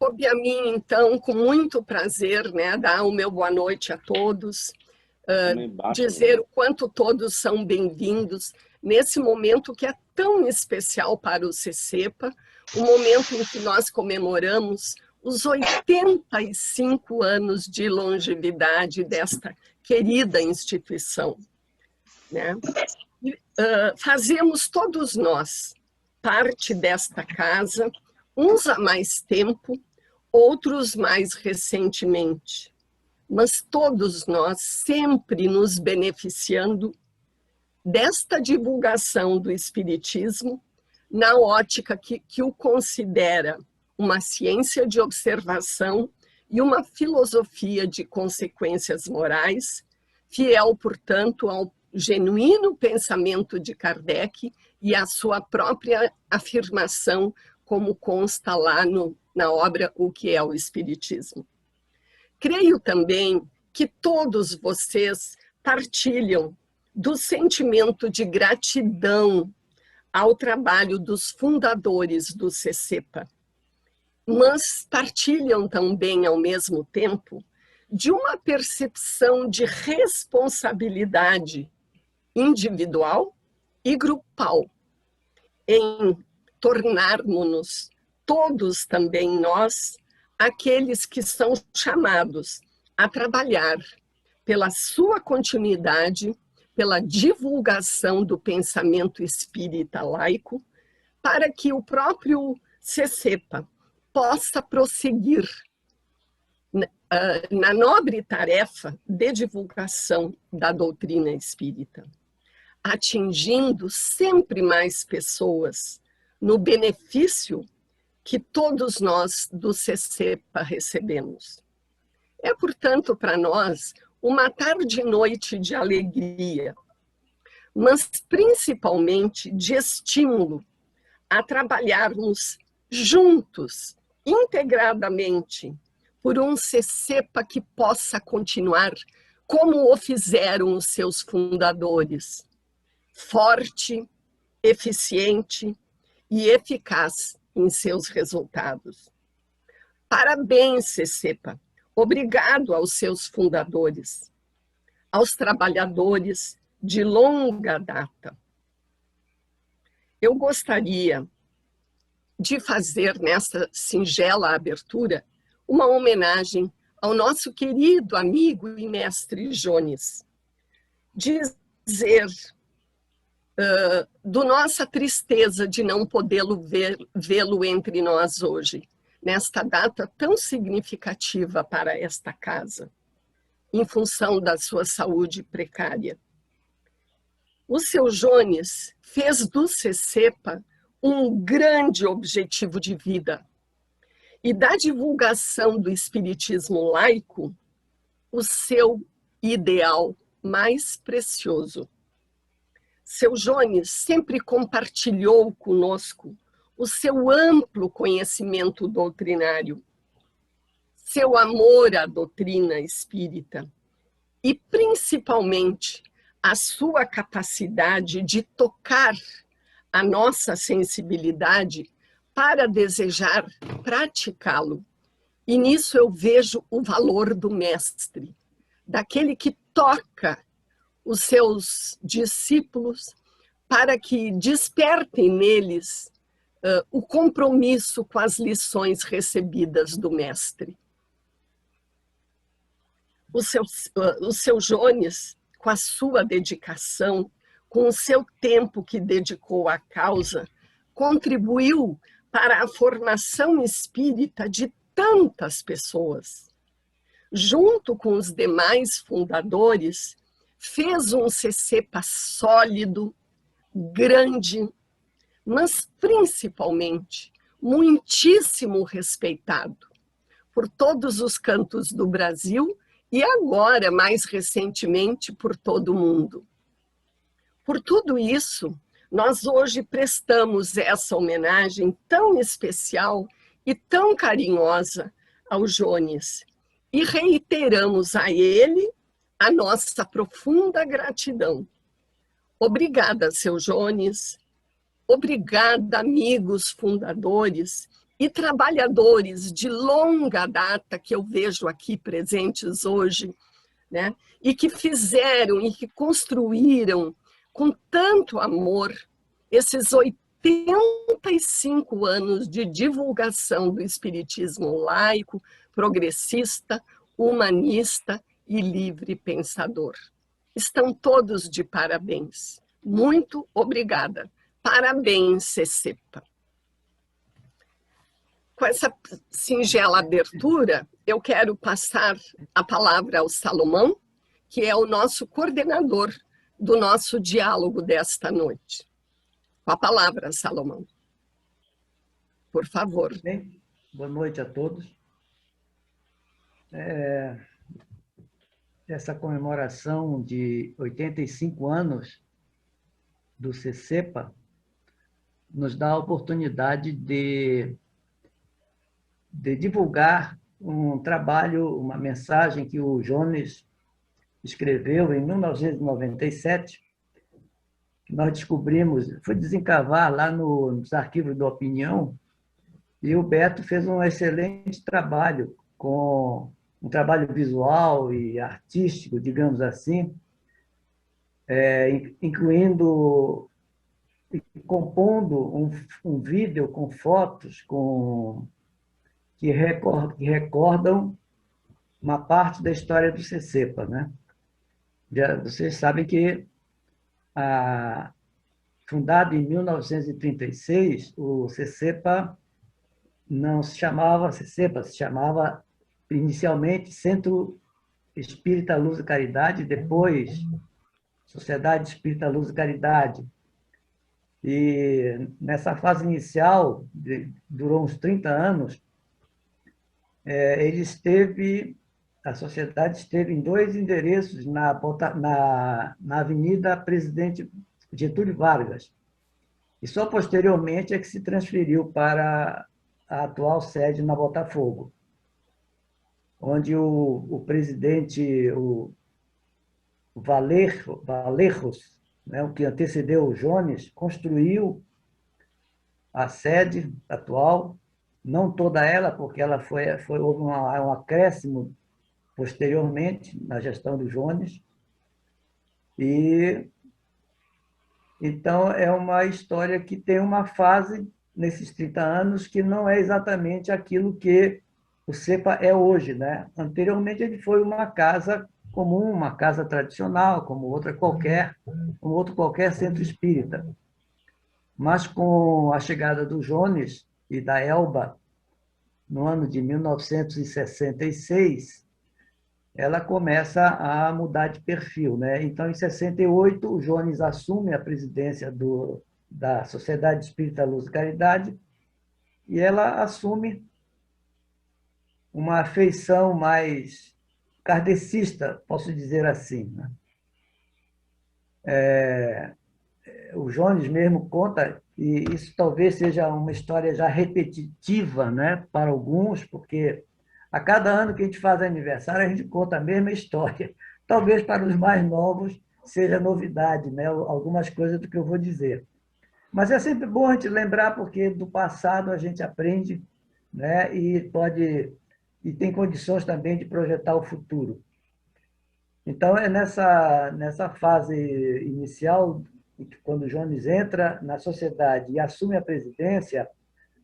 Coube a mim, então, com muito prazer, né, dar o meu boa noite a todos, dizer o quanto todos são bem-vindos nesse momento que é tão especial para o CCEPA, o momento em que nós comemoramos os 85 anos de longevidade desta querida instituição, né? E, fazemos todos nós parte desta casa, uns há mais tempo, outros mais recentemente, mas todos nós sempre nos beneficiando desta divulgação do Espiritismo na ótica que o considera uma ciência de observação e uma filosofia de consequências morais, fiel, portanto, ao genuíno pensamento de Kardec e à sua própria afirmação, como consta lá na obra O que é o Espiritismo. Creio também que todos vocês partilham do sentimento de gratidão ao trabalho dos fundadores do CCEPA, mas partilham também, ao mesmo tempo, de uma percepção de responsabilidade individual e grupal em tornarmos-nos todos também nós aqueles que são chamados a trabalhar pela sua continuidade, pela divulgação do pensamento espírita laico, para que o próprio CCEPA possa prosseguir na nobre tarefa de divulgação da doutrina espírita, atingindo sempre mais pessoas no benefício que todos nós do CCEPA recebemos. É, portanto, para nós, uma tarde e noite de alegria, mas principalmente de estímulo a trabalharmos juntos, integradamente, por um CCEPA que possa continuar como o fizeram os seus fundadores, forte, eficiente e eficaz em seus resultados. Parabéns, CCEPA. Obrigado aos seus fundadores, aos trabalhadores de longa data. Eu gostaria de fazer nessa singela abertura uma homenagem ao nosso querido amigo e mestre Jones. Dizer do nossa tristeza de não podê-lo vê-lo entre nós hoje, nesta data tão significativa para esta casa, em função da sua saúde precária. O seu Jones fez do CCEPA um grande objetivo de vida e da divulgação do espiritismo laico o seu ideal mais precioso. Seu Jones sempre compartilhou conosco o seu amplo conhecimento doutrinário, seu amor à doutrina espírita e, principalmente, a sua capacidade de tocar a nossa sensibilidade para desejar praticá-lo. E nisso eu vejo o valor do mestre, daquele que toca os seus discípulos para que despertem neles o compromisso com as lições recebidas do mestre. O seu Jones, com a sua dedicação, com o seu tempo que dedicou à causa, contribuiu para a formação espírita de tantas pessoas. Junto com os demais fundadores, fez um CCEPA sólido, grande, mas principalmente muitíssimo respeitado por todos os cantos do Brasil e agora, mais recentemente, por todo o mundo. Por tudo isso, nós hoje prestamos essa homenagem tão especial e tão carinhosa ao Jones e reiteramos a ele a nossa profunda gratidão. Obrigada, seu Jones. Obrigada, amigos fundadores e trabalhadores de longa data que eu vejo aqui presentes hoje, né? E que fizeram e que construíram com tanto amor esses 85 anos de divulgação do espiritismo laico, progressista, humanista e livre pensador. Estão todos de parabéns. Muito obrigada. Parabéns, CECEPA. Com essa singela abertura, eu quero passar a palavra ao Salomão, que é o nosso coordenador do nosso diálogo desta noite. Com a palavra, Salomão. Por favor. Bem, boa noite a todos. Essa comemoração de 85 anos do CECEPA nos dá a oportunidade de divulgar um trabalho, uma mensagem que o Jones escreveu em 1997, que nós descobrimos, foi desencavar lá nos arquivos da Opinião, e o Beto fez um excelente trabalho, com um trabalho visual e artístico, digamos assim, incluindo e compondo um vídeo com fotos que recordam uma parte da história do CECEPA, né? Vocês sabem que, fundado em 1936, o CECEPA não se chamava CECEPA, se chamava inicialmente Centro Espírita Luz e Caridade, depois Sociedade Espírita Luz e Caridade. E nessa fase inicial, durou uns 30 anos, a sociedade esteve em 2 endereços na Avenida Presidente Getúlio Vargas. E só posteriormente é que se transferiu para a atual sede na Botafogo, onde o presidente, o Valerros, né, o que antecedeu o Jones, construiu a sede atual, não toda ela, porque ela houve um acréscimo posteriormente na gestão do Jones. E então é uma história que tem uma fase nesses 30 anos que não é exatamente aquilo que o CEPA é hoje, né? Anteriormente ele foi uma casa comum, uma casa tradicional, como outro qualquer centro espírita. Mas com a chegada do Jones e da Elba, no ano de 1966, ela começa a mudar de perfil, né? Então, em 68, o Jones assume a presidência da Sociedade Espírita Luz e Caridade, e ela assume uma feição mais kardecista, posso dizer assim, né? O Jones mesmo conta, e isso talvez seja uma história já repetitiva, né, para alguns, porque a cada ano que a gente faz aniversário, a gente conta a mesma história. Talvez para os mais novos seja novidade, né, algumas coisas do que eu vou dizer. Mas é sempre bom a gente lembrar, porque do passado a gente aprende, né, e tem condições também de projetar o futuro. Então, é nessa fase inicial, quando o Jones entra na sociedade e assume a presidência,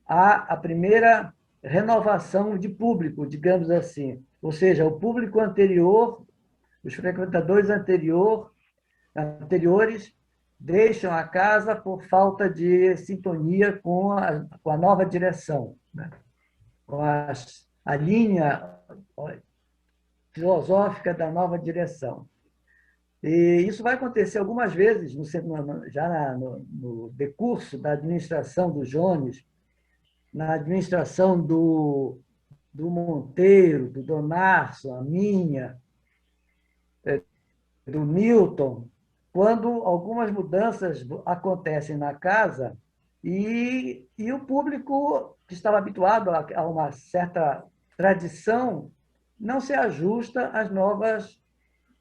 há a primeira renovação de público, digamos assim. Ou seja, o público anterior, os frequentadores anteriores, deixam a casa por falta de sintonia com a nova direção, né? Com a linha filosófica da nova direção. E isso vai acontecer algumas vezes, já no decurso da administração do Jones, na administração do Monteiro, do Donarço, a minha, do Milton, quando algumas mudanças acontecem na casa e o público que estava habituado a uma certa tradição não se ajusta às novas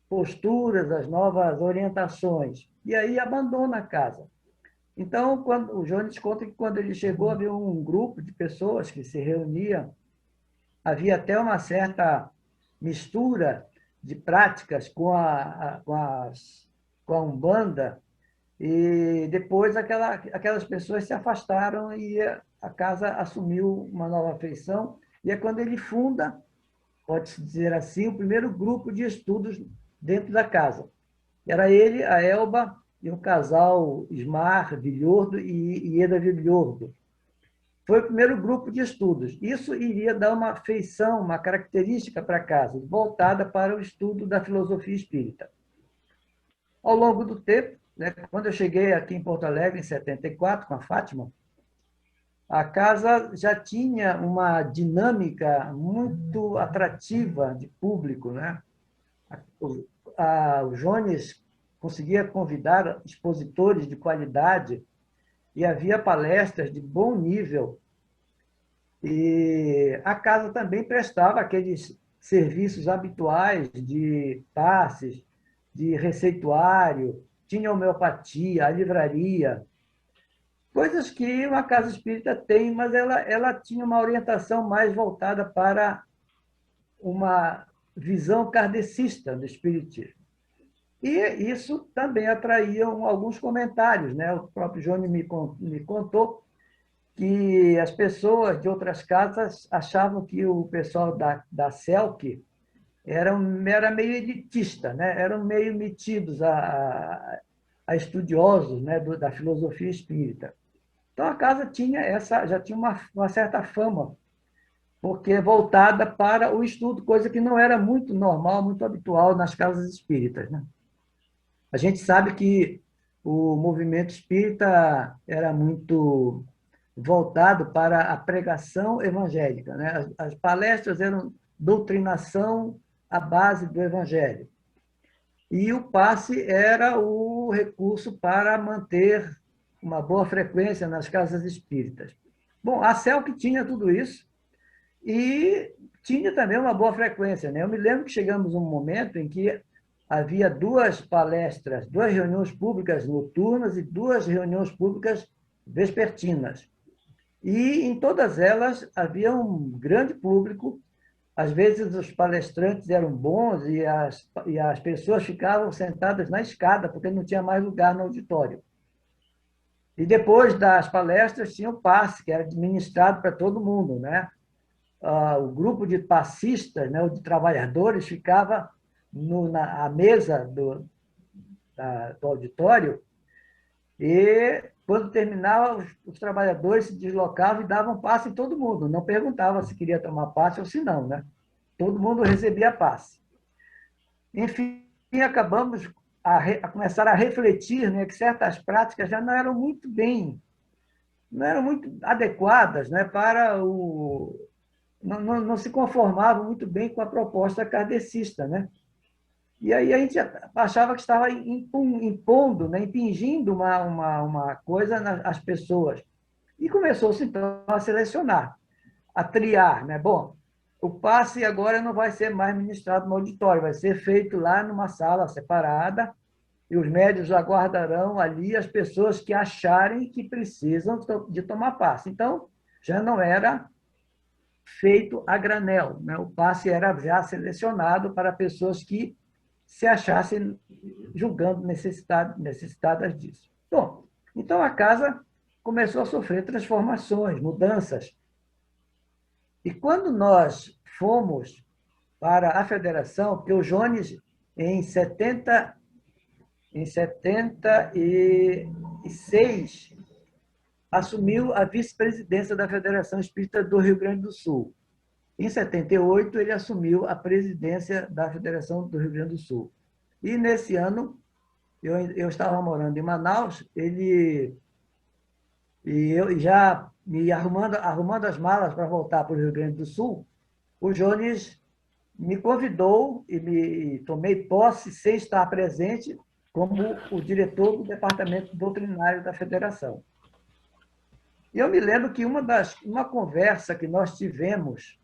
posturas, às novas orientações, e aí abandona a casa. Então, quando, o Jones conta que quando ele chegou, havia um grupo de pessoas que se reunia, havia até uma certa mistura de práticas com a Umbanda, e depois aquelas pessoas se afastaram e a casa assumiu uma nova feição, e é quando ele funda, pode-se dizer assim, o primeiro grupo de estudos dentro da casa. Era ele, a Elba e o casal Ismar Vilhordo e Ieda Vilhordo. Foi o primeiro grupo de estudos. Isso iria dar uma feição, uma característica para a casa, voltada para o estudo da filosofia espírita. Ao longo do tempo, né, quando eu cheguei aqui em Porto Alegre, em 74, com a Fátima, a casa já tinha uma dinâmica muito atrativa de público, né? O Jones conseguia convidar expositores de qualidade e havia palestras de bom nível. E a casa também prestava aqueles serviços habituais de passes, de receituário, tinha homeopatia, a livraria, coisas que uma casa espírita tem, mas ela tinha uma orientação mais voltada para uma visão kardecista do espiritismo. E isso também atraía alguns comentários, né? O próprio Johnny me contou que as pessoas de outras casas achavam que o pessoal da CELC era meio elitista, né? Eram meio metidos a estudiosos, né? Da filosofia espírita. Então a casa já tinha uma certa fama, porque é voltada para o estudo, coisa que não era muito normal, muito habitual nas casas espíritas, né? A gente sabe que o movimento espírita era muito voltado para a pregação evangélica, né? As palestras eram doutrinação à base do evangelho. E o passe era o recurso para manter uma boa frequência nas casas espíritas. Bom, a CELC tinha tudo isso e tinha também uma boa frequência, né? Eu me lembro que chegamos a um momento em que havia duas palestras, duas reuniões públicas noturnas e duas reuniões públicas vespertinas. E em todas elas havia um grande público. Às vezes os palestrantes eram bons e as pessoas ficavam sentadas na escada, porque não tinha mais lugar no auditório. E depois das palestras tinha o passe, que era administrado para todo mundo, né? O grupo de passistas, né, ou de trabalhadores, ficava na mesa do auditório e, quando terminava, os trabalhadores se deslocavam e davam passe em todo mundo. Não perguntavam se queria tomar passe ou se não, né? Todo mundo recebia passe. Enfim, acabamos a começar a refletir, né, que certas práticas já não eram muito adequadas, né, para não se conformavam muito bem com a proposta kardecista, né? E aí a gente achava que estava impondo, né, impingindo uma coisa às pessoas. E começou-se, então, a selecionar, a triar, né? Bom, o passe agora não vai ser mais ministrado no auditório, vai ser feito lá numa sala separada, e os médios aguardarão ali as pessoas que acharem que precisam de tomar passe. Então, já não era feito a granel, né? O passe era já selecionado para pessoas que se achassem julgando necessitadas disso. Bom, então a casa começou a sofrer transformações, mudanças. E quando nós fomos para a federação, porque o Jones, em 76, assumiu a vice-presidência da Federação Espírita do Rio Grande do Sul. Em 78, ele assumiu a presidência da Federação do Rio Grande do Sul. E, nesse ano, eu estava morando em Manaus, e eu já me arrumando as malas para voltar para o Rio Grande do Sul, o Jones me convidou e tomei posse, sem estar presente, como o diretor do departamento doutrinário da federação. E eu me lembro que uma conversa que nós tivemos,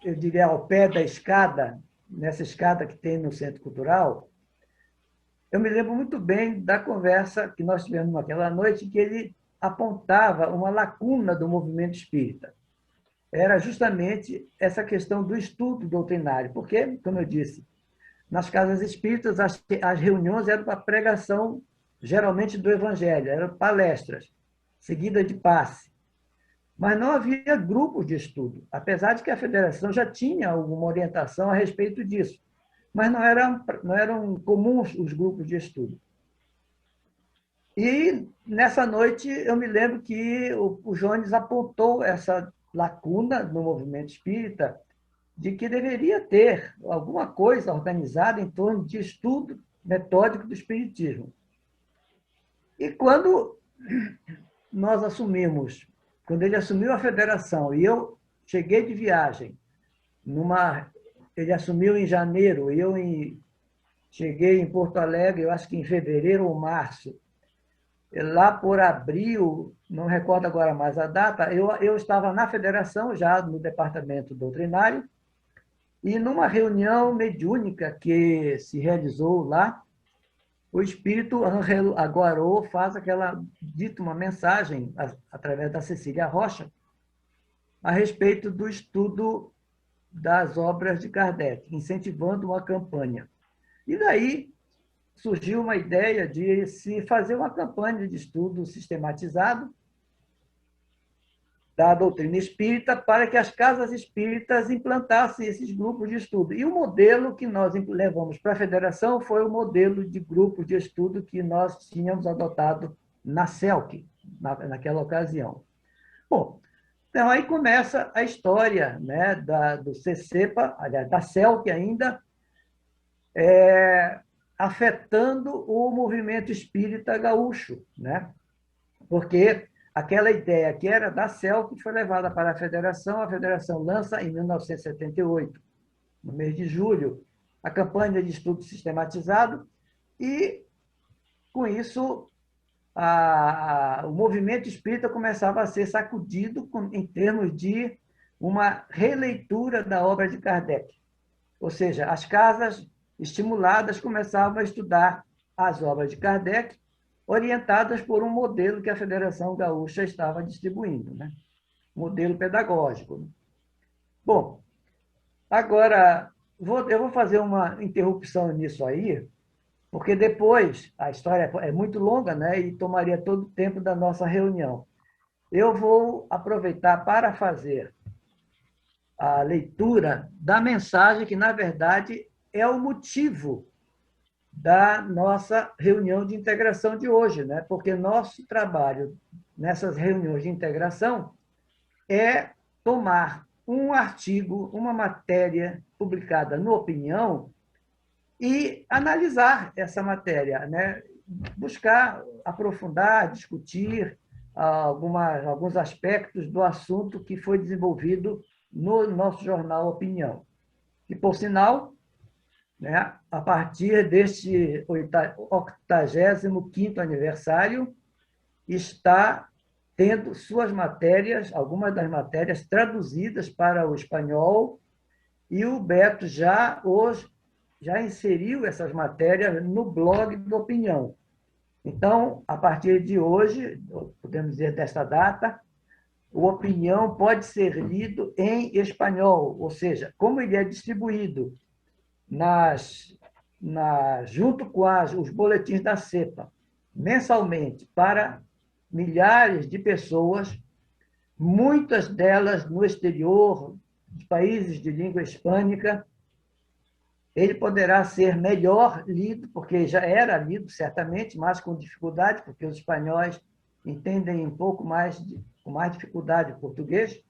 eu diria, ao pé da escada, nessa escada que tem no Centro Cultural, eu me lembro muito bem da conversa que nós tivemos naquela noite, que ele apontava uma lacuna do movimento espírita. Era justamente essa questão do estudo doutrinário, porque, como eu disse, nas casas espíritas as reuniões eram para pregação, geralmente do evangelho, eram palestras, seguidas de passe. Mas não havia grupos de estudo, apesar de que a federação já tinha alguma orientação a respeito disso. Mas não eram comuns os grupos de estudo. E, nessa noite, eu me lembro que o Jones apontou essa lacuna no movimento espírita de que deveria ter alguma coisa organizada em torno de estudo metódico do espiritismo. E quando quando ele assumiu a federação e eu cheguei de viagem, ele assumiu em janeiro, e cheguei em Porto Alegre, eu acho que em fevereiro ou março. Lá por abril, não recordo agora mais a data, eu estava na federação, já no departamento doutrinário, e numa reunião mediúnica que se realizou lá, o espírito Ângelo Aguaró dita uma mensagem, através da Cecília Rocha, a respeito do estudo das obras de Kardec, incentivando uma campanha. E daí surgiu uma ideia de se fazer uma campanha de estudo sistematizado da doutrina espírita para que as casas espíritas implantassem esses grupos de estudo. E o modelo que nós levamos para a federação foi o modelo de grupo de estudo que nós tínhamos adotado na CELC, naquela ocasião. Bom, então aí começa a história, né, do CCEPA, aliás, da CELC ainda, afetando o movimento espírita gaúcho, né? Porque aquela ideia que era da CELC foi levada para a federação lança em 1978, no mês de julho, a campanha de estudo sistematizado, e, com isso, o movimento espírita começava a ser sacudido em termos de uma releitura da obra de Kardec. Ou seja, as casas estimuladas começavam a estudar as obras de Kardec, orientadas por um modelo que a Federação Gaúcha estava distribuindo, né? Modelo pedagógico. Bom, agora eu vou fazer uma interrupção nisso aí, porque depois a história é muito longa, né? E tomaria todo o tempo da nossa reunião. Eu vou aproveitar para fazer a leitura da mensagem que, na verdade, é o motivo da nossa reunião de integração de hoje, né? Porque nosso trabalho nessas reuniões de integração é tomar um artigo, uma matéria publicada no Opinião e analisar essa matéria, né? Buscar aprofundar, discutir alguns aspectos do assunto que foi desenvolvido no nosso jornal Opinião. E, por sinal, né, a partir deste 85º aniversário, está tendo suas matérias, algumas das matérias traduzidas para o espanhol, e o Beto já inseriu essas matérias no blog do Opinião. Então, a partir de hoje, podemos dizer desta data, o Opinião pode ser lido em espanhol, ou seja, como ele é distribuído junto com os boletins da CEPA, mensalmente, para milhares de pessoas, muitas delas no exterior, de países de língua hispânica, ele poderá ser melhor lido, porque já era lido, certamente, mas com dificuldade, porque os espanhóis entendem um pouco mais, com mais dificuldade o português.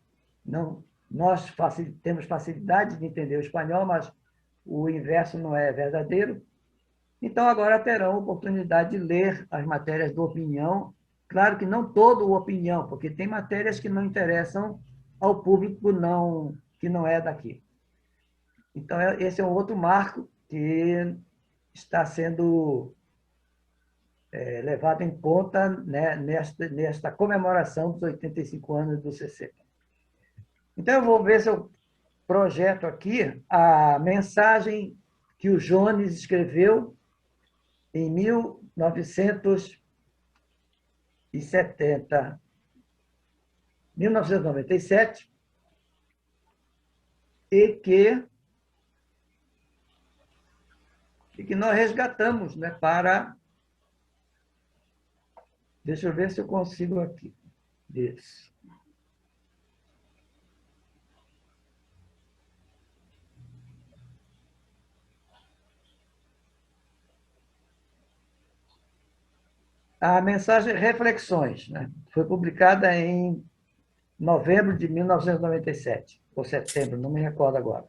Não, nós temos facilidade de entender o espanhol, mas o inverso não é verdadeiro. Então, agora terão oportunidade de ler as matérias do Opinião. Claro que não todo o Opinião, porque tem matérias que não interessam ao público que não é daqui. Então, esse é um outro marco que está sendo levado em conta, né, nesta comemoração dos 85 anos do CC. Então, eu vou ver se eu projeto aqui a mensagem que o Jones escreveu em 1997, e que nós resgatamos, né, para... Deixa eu ver se eu consigo aqui. Isso. A mensagem Reflexões, né? Foi publicada em novembro de 1997, ou setembro, não me recordo agora.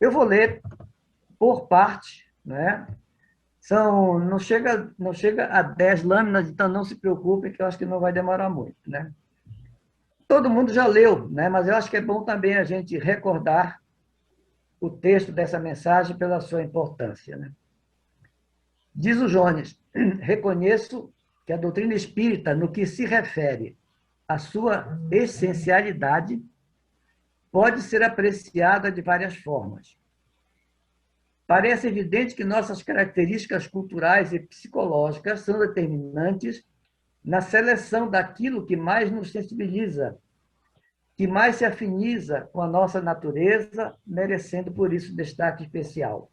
Eu vou ler por parte, né? Não chega a 10 lâminas, então não se preocupe, que eu acho que não vai demorar muito, né? Todo mundo já leu, né? Mas eu acho que é bom também a gente recordar o texto dessa mensagem pela sua importância, né? Diz o Jones: reconheço que a doutrina espírita, no que se refere à sua essencialidade, pode ser apreciada de várias formas. Parece evidente que nossas características culturais e psicológicas são determinantes na seleção daquilo que mais nos sensibiliza, que mais se afiniza com a nossa natureza, merecendo por isso destaque especial.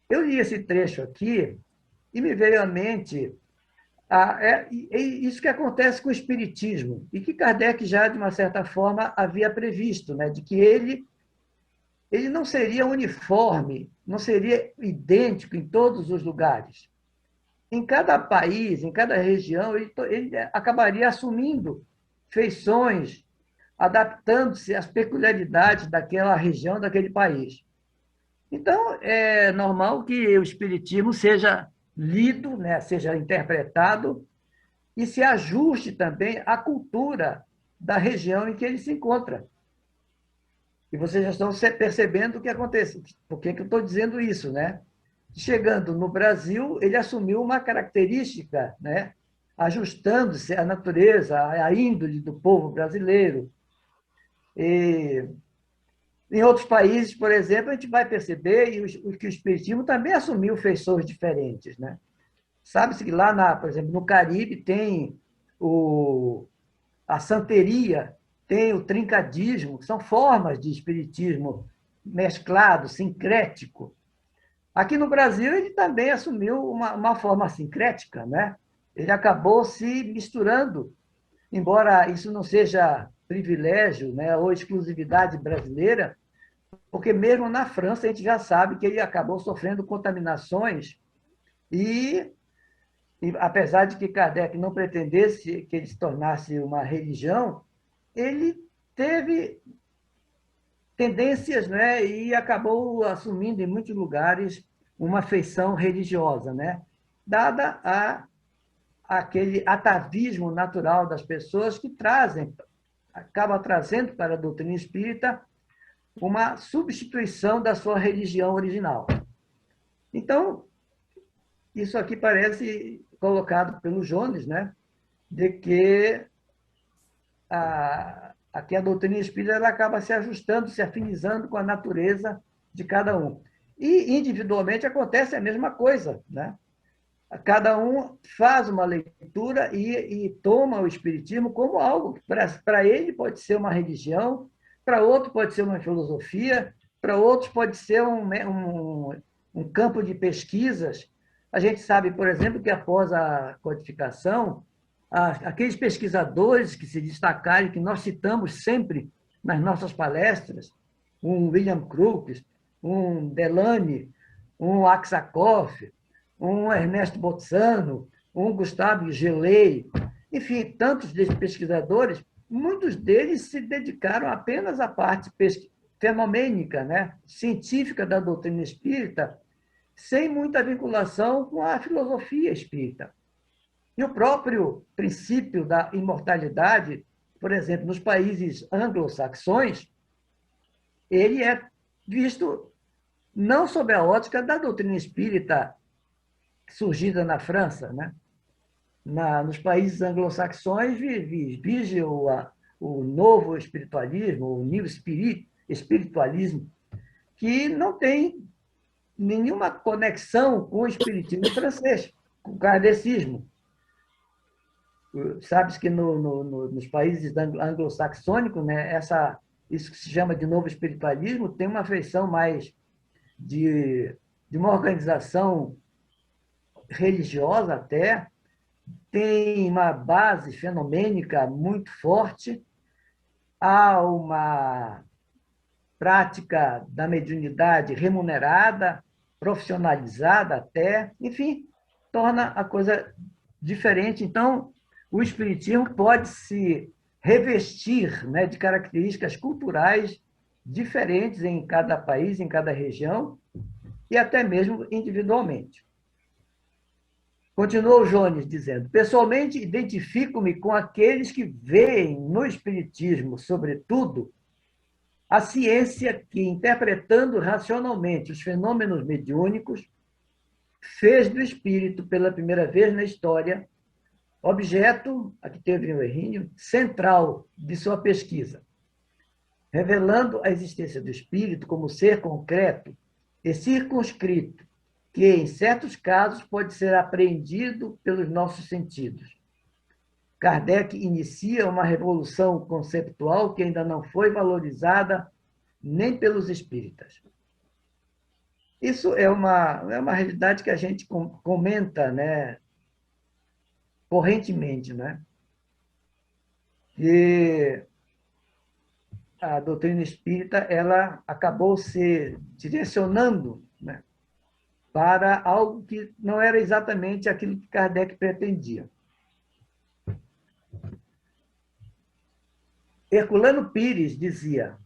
Eu li esse trecho aqui e me veio à mente isso que acontece com o Espiritismo, e que Kardec já, de uma certa forma, havia previsto, né, de que ele não seria uniforme, não seria idêntico em todos os lugares. Em cada país, em cada região, ele acabaria assumindo feições, adaptando-se às peculiaridades daquela região, daquele país. Então, é normal que o Espiritismo seja lido, né, seja interpretado e se ajuste também à cultura da região em que ele se encontra. E vocês já estão percebendo o que acontece. Por que eu estou dizendo isso, né? Chegando no Brasil, ele assumiu uma característica, né, ajustando-se à natureza, à índole do povo brasileiro. E em outros países, por exemplo, a gente vai perceber que o Espiritismo também assumiu feições diferentes, né? Sabe-se que lá, por exemplo, no Caribe tem a santeria, tem o trincadismo, que são formas de espiritismo mesclado, sincrético. Aqui no Brasil, ele também assumiu uma forma sincrética, né? Ele acabou se misturando, embora isso não seja privilégio, né, ou exclusividade brasileira, porque mesmo na França a gente já sabe que ele acabou sofrendo contaminações e apesar de que Kardec não pretendesse que ele se tornasse uma religião, ele teve tendências, né, e acabou assumindo em muitos lugares uma feição religiosa, né, dada aquele atavismo natural das pessoas que acaba trazendo para a doutrina espírita uma substituição da sua religião original. Então, isso aqui parece colocado pelo Jones, né, de que aqui a doutrina espírita ela acaba se ajustando, se afinizando com a natureza de cada um. E, individualmente, acontece a mesma coisa, né? Cada um faz uma leitura e toma o espiritismo como algo que, para ele, pode ser uma religião, para outro pode ser uma filosofia, para outros pode ser um campo de pesquisas. A gente sabe, por exemplo, que após a codificação, aqueles pesquisadores que se destacaram, que nós citamos sempre nas nossas palestras, um William Crookes, um Delany, um Aksakoff, um Ernesto Bolzano, um Gustavo Gelei, enfim, tantos desses pesquisadores, muitos deles se dedicaram apenas à parte fenomênica, né, científica da doutrina espírita, sem muita vinculação com a filosofia espírita. E o próprio princípio da imortalidade, por exemplo, nos países anglo-saxões, ele é visto não sob a ótica da doutrina espírita surgida na França, né? Nos países anglo-saxões vige o novo espiritualismo, o new espiritualismo, que não tem nenhuma conexão com o espiritismo francês, com o kardecismo. Sabes que nos países anglo-saxônicos, né, isso que se chama de novo espiritualismo tem uma feição mais de uma organização religiosa até, tem uma base fenomênica muito forte, há uma prática da mediunidade remunerada, profissionalizada até, enfim, torna a coisa diferente. Então, o espiritismo pode se revestir, né, de características culturais diferentes em cada país, em cada região, e até mesmo individualmente. Continuou Jones dizendo: pessoalmente, identifico-me com aqueles que veem no espiritismo, sobretudo, a ciência que, interpretando racionalmente os fenômenos mediúnicos, fez do espírito, pela primeira vez na história, objeto, aqui teve um errinho, central de sua pesquisa, revelando a existência do espírito como ser concreto e circunscrito, que, em certos casos, pode ser apreendido pelos nossos sentidos. Kardec inicia uma revolução conceptual que ainda não foi valorizada nem pelos espíritas. Isso é uma realidade que a gente comenta, né, correntemente, né? E a doutrina espírita ela acabou se direcionando, né, para algo que não era exatamente aquilo que Kardec pretendia. Herculano Pires dizia,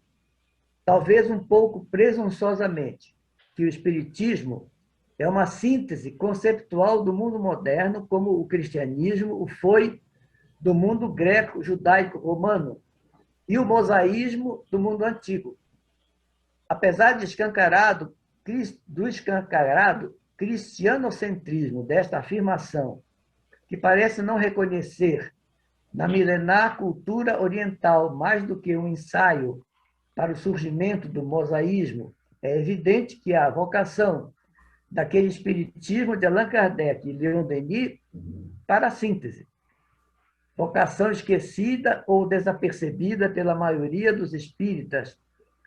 talvez um pouco presunçosamente, que o espiritismo é uma síntese conceptual do mundo moderno, como o cristianismo o foi do mundo greco, judaico, romano, e o mosaísmo do mundo antigo. Apesar de do escancarado cristianocentrismo desta afirmação, que parece não reconhecer na milenar cultura oriental mais do que um ensaio para o surgimento do mosaísmo, é evidente que a vocação daquele espiritismo de Allan Kardec e Leon Denis para a síntese, vocação esquecida ou desapercebida pela maioria dos espíritas,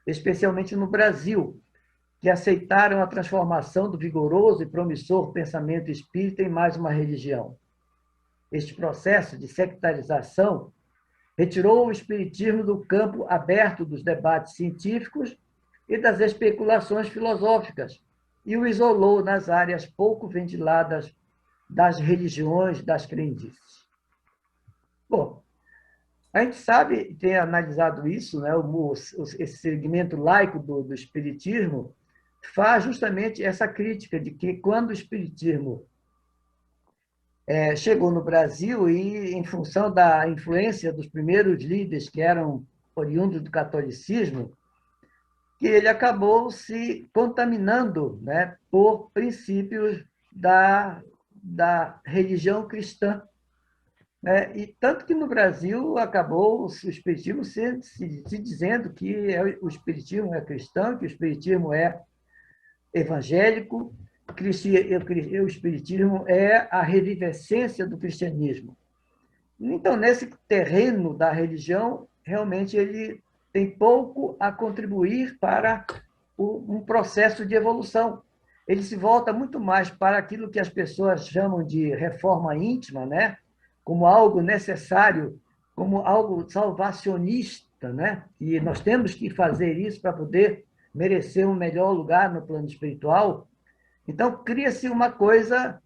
especialmente no Brasil, que aceitaram a transformação do vigoroso e promissor pensamento espírita em mais uma religião. Este processo de sectarização retirou o espiritismo do campo aberto dos debates científicos e das especulações filosóficas e o isolou nas áreas pouco ventiladas das religiões, das crendices. Bom, a gente sabe, tem analisado isso, né, esse segmento laico do espiritismo faz justamente essa crítica de que quando o espiritismo chegou no Brasil e, em função da influência dos primeiros líderes que eram oriundos do catolicismo, que ele acabou se contaminando, né, por princípios da religião cristã. E tanto que no Brasil acabou o espiritismo se dizendo que o espiritismo é cristão, que o espiritismo é evangélico, o espiritismo é a revivescência do cristianismo. Então, nesse terreno da religião, realmente ele tem pouco a contribuir para um processo de evolução. Ele se volta muito mais para aquilo que as pessoas chamam de reforma íntima, né? Como algo necessário, como algo salvacionista, né? E nós temos que fazer isso para poder merecer um melhor lugar no plano espiritual. Então, cria-se uma coisa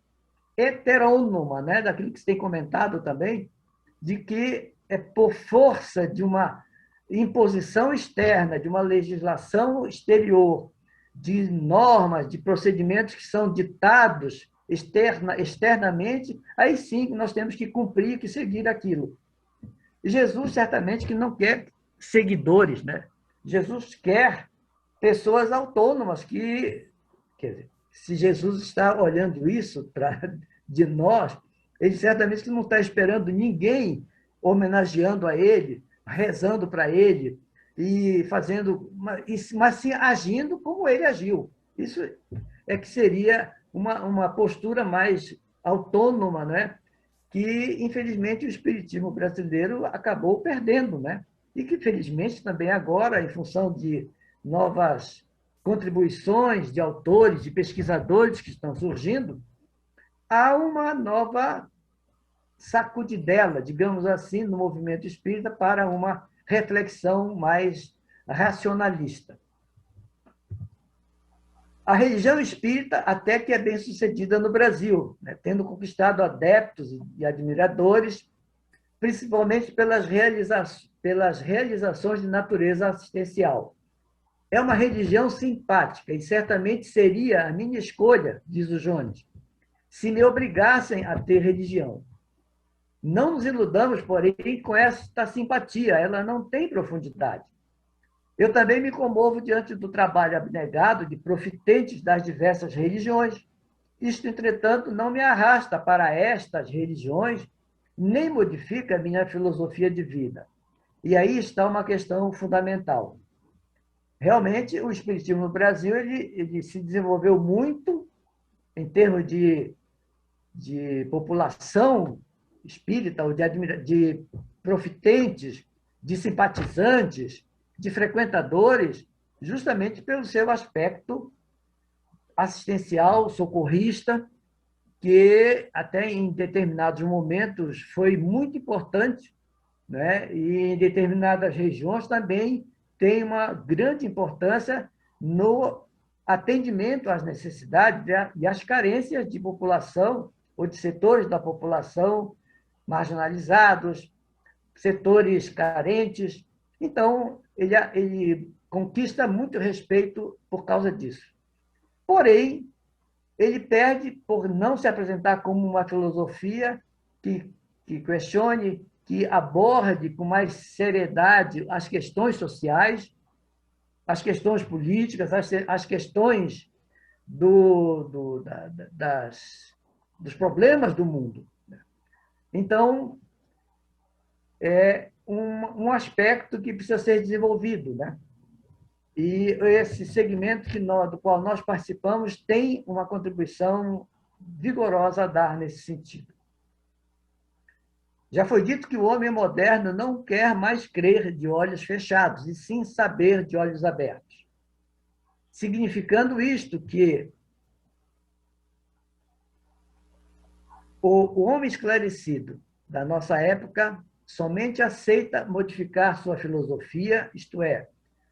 heterônoma, né? Daquilo que se tem comentado também, de que é por força de uma imposição externa, de uma legislação exterior, de normas, de procedimentos que são ditados externamente, aí sim nós temos que cumprir, que seguir aquilo. Jesus, certamente, que não quer seguidores, né? Jesus quer pessoas autônomas que, quer dizer, se Jesus está olhando isso de nós, ele certamente não está esperando ninguém homenageando a ele, rezando para ele e fazendo, mas sim agindo como ele agiu. Isso é que seria uma postura mais autônoma, né? Que, infelizmente, o espiritismo brasileiro acabou perdendo, né? E que, felizmente, também agora, em função de novas contribuições de autores, de pesquisadores que estão surgindo, há uma nova sacudidela, digamos assim, no movimento espírita para uma reflexão mais racionalista. A religião espírita até que é bem sucedida no Brasil, né? Tendo conquistado adeptos e admiradores, principalmente pelas realizações de natureza assistencial. É uma religião simpática e certamente seria a minha escolha, diz o Jones, se me obrigassem a ter religião. Não nos iludamos, porém, com esta simpatia, ela não tem profundidade. Eu também me comovo diante do trabalho abnegado de profitentes das diversas religiões. Isto, entretanto, não me arrasta para estas religiões, nem modifica a minha filosofia de vida. E aí está uma questão fundamental. Realmente, o espiritismo no Brasil ele se desenvolveu muito em termos de população espírita, ou de profitentes, de simpatizantes, de frequentadores, justamente pelo seu aspecto assistencial, socorrista, que até em determinados momentos foi muito importante, né? E em determinadas regiões também tem uma grande importância no atendimento às necessidades e às carências de população ou de setores da população marginalizados, setores carentes. Então, ele conquista muito respeito por causa disso. Porém, ele perde por não se apresentar como uma filosofia que questione, que aborde com mais seriedade as questões sociais, as questões políticas, as questões dos problemas do mundo. Então, é um aspecto que precisa ser desenvolvido, né? E esse segmento do qual nós participamos tem uma contribuição vigorosa a dar nesse sentido. Já foi dito que o homem moderno não quer mais crer de olhos fechados, e sim saber de olhos abertos. Significando isto que o homem esclarecido da nossa época somente aceita modificar sua filosofia, isto é,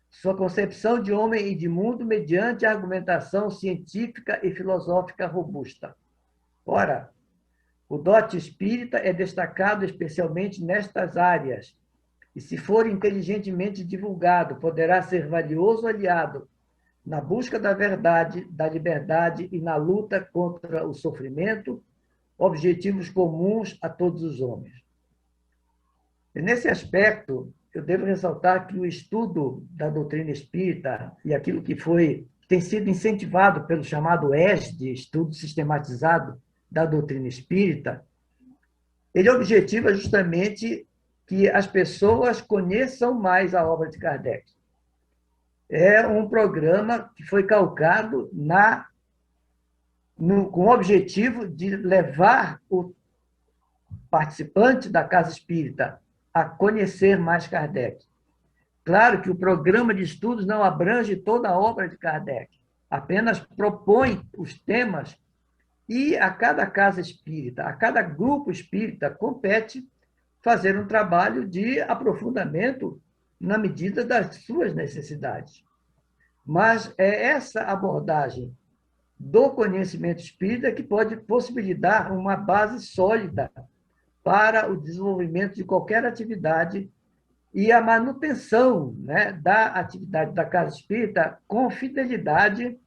sua concepção de homem e de mundo mediante a argumentação científica e filosófica robusta. Ora, o dote espírita é destacado especialmente nestas áreas, e se for inteligentemente divulgado, poderá ser valioso aliado na busca da verdade, da liberdade e na luta contra o sofrimento, objetivos comuns a todos os homens. E nesse aspecto, eu devo ressaltar que o estudo da doutrina espírita e aquilo que tem sido incentivado pelo chamado ESD, Estudo Sistematizado da Doutrina Espírita, ele objetiva justamente que as pessoas conheçam mais a obra de Kardec. É um programa que foi calcado com o objetivo de levar o participante da Casa Espírita a conhecer mais Kardec. Claro que o programa de estudos não abrange toda a obra de Kardec, apenas propõe os temas e a cada casa espírita, a cada grupo espírita, compete fazer um trabalho de aprofundamento na medida das suas necessidades. Mas é essa abordagem do conhecimento espírita que pode possibilitar uma base sólida para o desenvolvimento de qualquer atividade e a manutenção, né, da atividade da Casa Espírita com fidelidade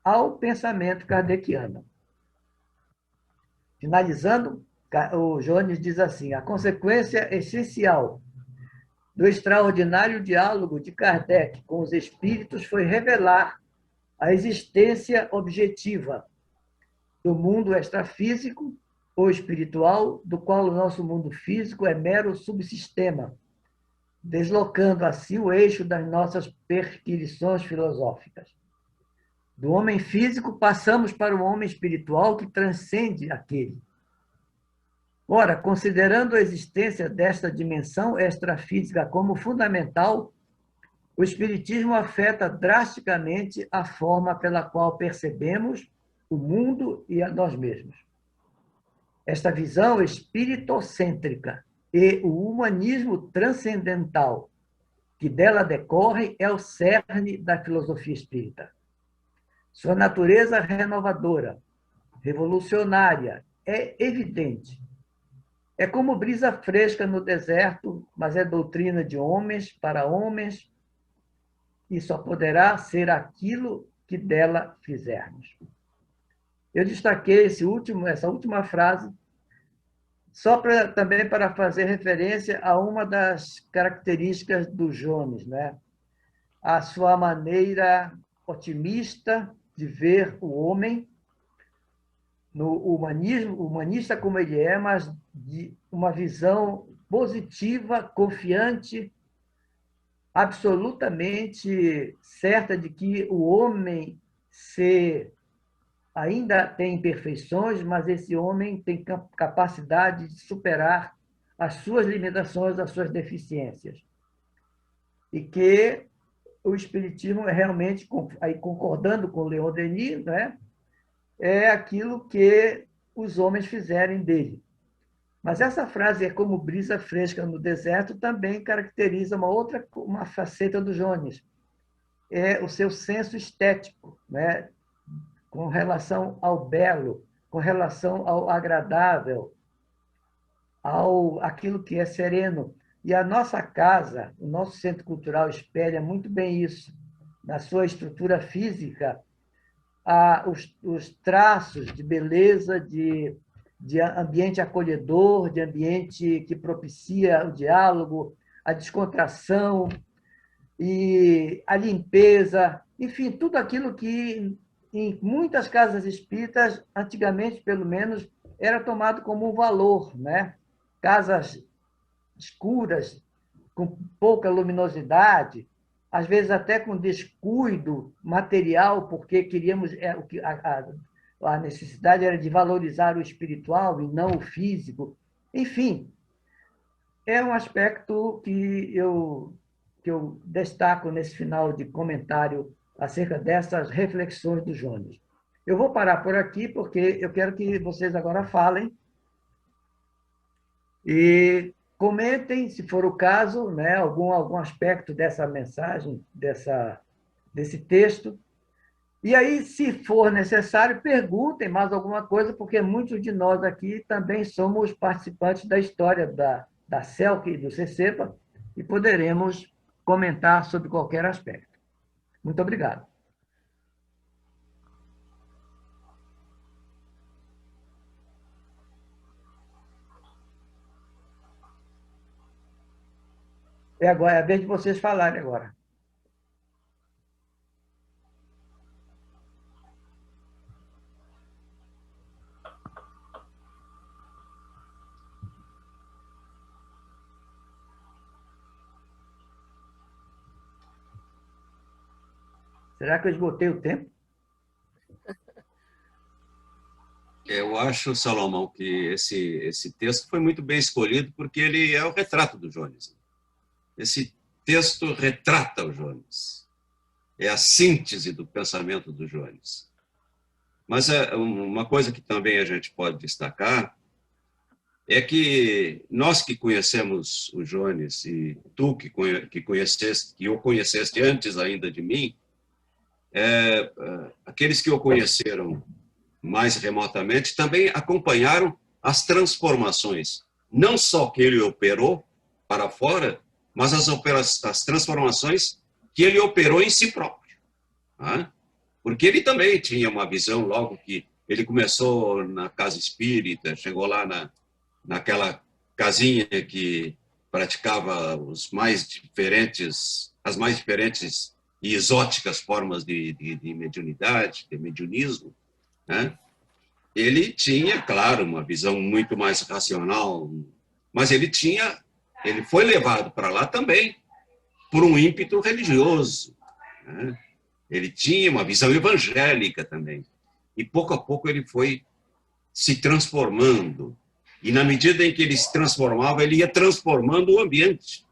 ao pensamento kardeciano. Finalizando, o Jones diz assim: a consequência essencial do extraordinário diálogo de Kardec com os espíritos foi revelar a existência objetiva do mundo extrafísico ou espiritual, do qual o nosso mundo físico é mero subsistema, deslocando assim o eixo das nossas perquisições filosóficas. Do homem físico, passamos para o homem espiritual que transcende aquele. Ora, considerando a existência desta dimensão extrafísica como fundamental, o Espiritismo afeta drasticamente a forma pela qual percebemos o mundo e a nós mesmos. Esta visão espiritocêntrica e o humanismo transcendental que dela decorre é o cerne da filosofia espírita. Sua natureza renovadora, revolucionária, é evidente. É como brisa fresca no deserto, mas é doutrina de homens para homens e só poderá ser aquilo que dela fizermos. Eu destaquei essa última frase só também para fazer referência a uma das características do Jones, né? A sua maneira otimista de ver o homem, no humanismo, humanista como ele é, mas de uma visão positiva, confiante, absolutamente certa de que o homem ainda tem imperfeições, mas esse homem tem capacidade de superar as suas limitações, as suas deficiências. E que o Espiritismo é realmente, aí concordando com Leon Denis, né, é aquilo que os homens fizerem dele. Mas essa frase, é como brisa fresca no deserto, também caracteriza uma faceta do Jones. É o seu senso estético, né, com relação ao belo, com relação ao agradável, aquilo que é sereno. E a nossa casa, o nosso centro cultural espelha muito bem isso. Na sua estrutura física, os traços de beleza, de ambiente acolhedor, de ambiente que propicia o diálogo, a descontração e a limpeza, enfim, tudo aquilo que em muitas casas espíritas, antigamente, pelo menos, era tomado como um valor, né? Casas escuras, com pouca luminosidade, às vezes até com descuido material, porque queríamos a necessidade era de valorizar o espiritual e não o físico. Enfim, é um aspecto que eu destaco nesse final de comentário acerca dessas reflexões do Jones. Eu vou parar por aqui, porque eu quero que vocês agora falem e comentem, se for o caso, né, algum aspecto dessa mensagem, desse texto. E aí, se for necessário, perguntem mais alguma coisa, porque muitos de nós aqui também somos participantes da história da CELC e do CECEPA e poderemos comentar sobre qualquer aspecto. Muito obrigado. É a vez de vocês falarem agora. Será que eu esgotei o tempo? Eu acho, Salomão, que esse texto foi muito bem escolhido porque ele é o retrato do Jones. Esse texto retrata o Jones. É a síntese do pensamento do Jones. Mas uma coisa que também a gente pode destacar é que nós que conhecemos o Jones, e tu que o conheceste antes ainda de mim, aqueles que o conheceram mais remotamente também acompanharam as transformações, não só que ele operou para fora, mas as transformações que ele operou em si próprio. Né? Porque ele também tinha uma visão, logo que ele começou na casa espírita, chegou lá naquela casinha que praticava as mais diferentes e exóticas formas de mediunidade, de mediunismo, né? Ele tinha, claro, uma visão muito mais racional, mas ele foi levado para lá também por um ímpeto religioso, né? Ele tinha uma visão evangélica também. E, pouco a pouco, ele foi se transformando. E, na medida em que ele se transformava, ele ia transformando o ambiente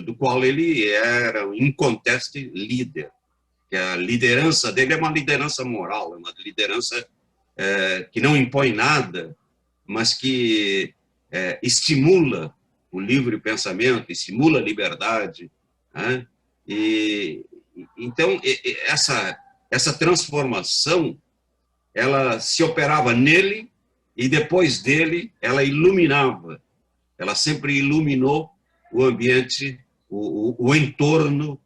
do qual ele era, em conteste, líder. Que a liderança dele é uma liderança moral, é uma liderança que não impõe nada, mas que estimula o livre pensamento, estimula a liberdade. Né? Então, essa transformação, ela se operava nele e depois dele ela iluminava. Ela sempre iluminou o ambiente, o entorno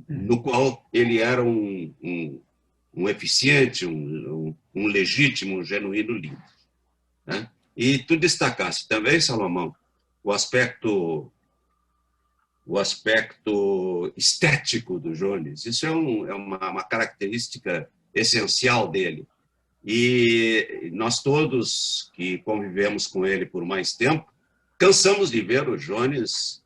no qual ele era um eficiente, um legítimo, um genuíno líder. Né? E tu destacaste também, Salomão, o aspecto estético do Jones. Isso é uma característica essencial dele. E nós todos que convivemos com ele por mais tempo, cansamos de ver o Jones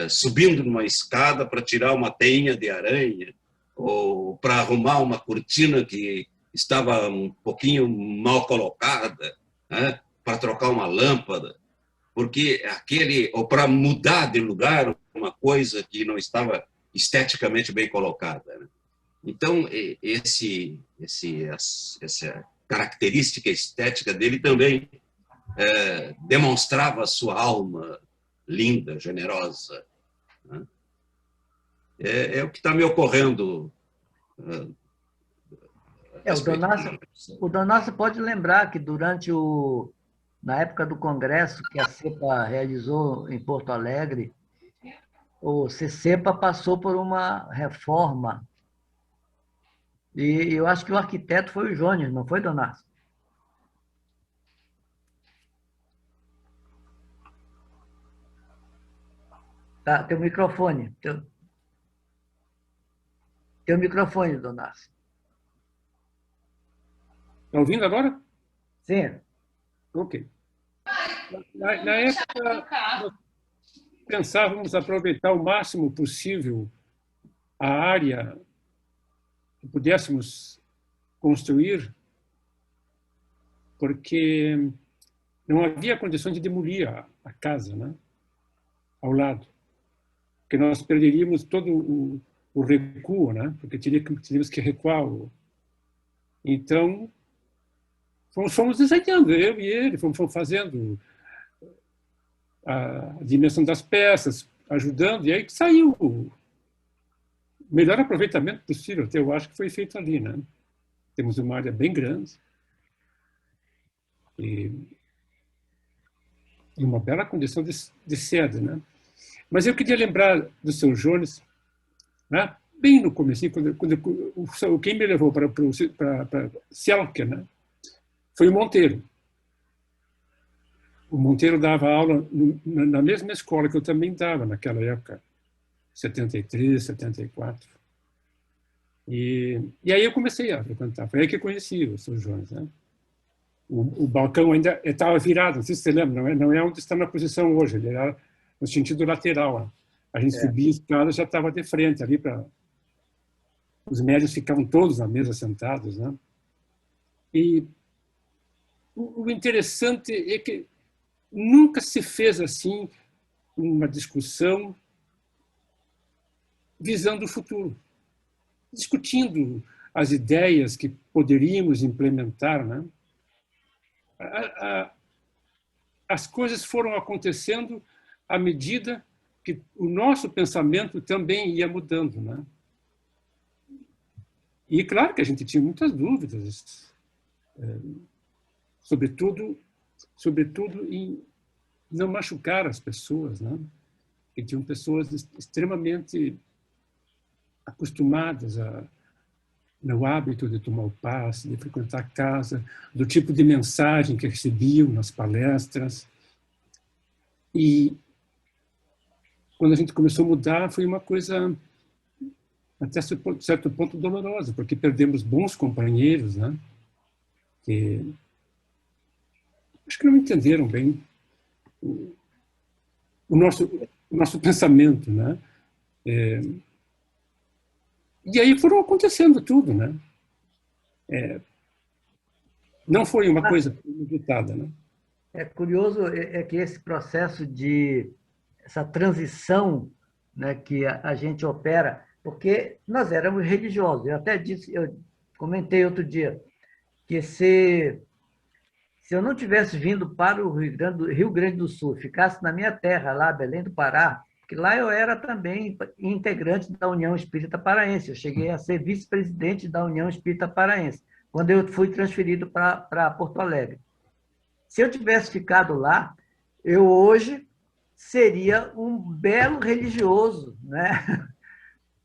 subindo numa escada para tirar uma teinha de aranha ou para arrumar uma cortina que estava um pouquinho mal colocada, né? Para trocar uma lâmpada, porque ou para mudar de lugar uma coisa que não estava esteticamente bem colocada. Né? Então, essa característica estética dele também demonstrava a sua alma linda, generosa. Né? É o que está me ocorrendo. O Donácio pode lembrar que na época do congresso que a CEPA realizou em Porto Alegre, o CCEPA passou por uma reforma. E eu acho que o arquiteto foi o Jones, não foi, Donácio? Tá, teu microfone. Teu microfone, Donácio. Está ouvindo agora? Sim. Ok. Na época, nós pensávamos aproveitar o máximo possível a área que pudéssemos construir, porque não havia condições de demolir a casa, né? Ao lado. Porque nós perderíamos todo o recuo, né? Porque teríamos que recuar. Então, fomos desenhando, eu e ele, fomos fazendo a dimensão das peças, ajudando, e aí saiu o melhor aproveitamento possível, até eu acho que foi feito ali, né? Temos uma área bem grande e uma bela condição de sede, né? Mas eu queria lembrar do seu Jones, né? Bem no começo, quando quem me levou para Selke, né? Foi o Monteiro. O Monteiro dava aula na mesma escola que eu também dava naquela época, 73, 74. E aí eu comecei a frequentar. Foi aí que eu conheci o Sr. Jones, né? O balcão ainda estava virado, não sei se você lembra, não é onde está na posição hoje, ele era no sentido lateral. A gente subia a escada, já estava de frente ali para os médios ficavam todos na mesa sentados, né? E o interessante é que nunca se fez assim uma discussão visando o futuro, discutindo as ideias que poderíamos implementar, né? As coisas foram acontecendo à medida que o nosso pensamento também ia mudando, né? E claro que a gente tinha muitas dúvidas, sobretudo em não machucar as pessoas, né? Que tinham pessoas extremamente acostumadas no hábito de tomar o passe, de frequentar a casa, do tipo de mensagem que recebiam nas palestras. E quando a gente começou a mudar, foi uma coisa até certo ponto dolorosa, porque perdemos bons companheiros, né? Que acho que não entenderam bem o nosso pensamento, né? E aí foram acontecendo tudo, né? Não foi uma coisa inusitada, né? É curioso que esse processo de essa transição, né, que a gente opera, porque nós éramos religiosos. Eu até disse, eu comentei outro dia que se eu não tivesse vindo para o Rio Grande do Sul, ficasse na minha terra, lá, Belém do Pará, porque lá eu era também integrante da União Espírita Paraense. Eu cheguei a ser vice-presidente da União Espírita Paraense, quando eu fui transferido para Porto Alegre. Se eu tivesse ficado lá, eu hoje seria um belo religioso, né?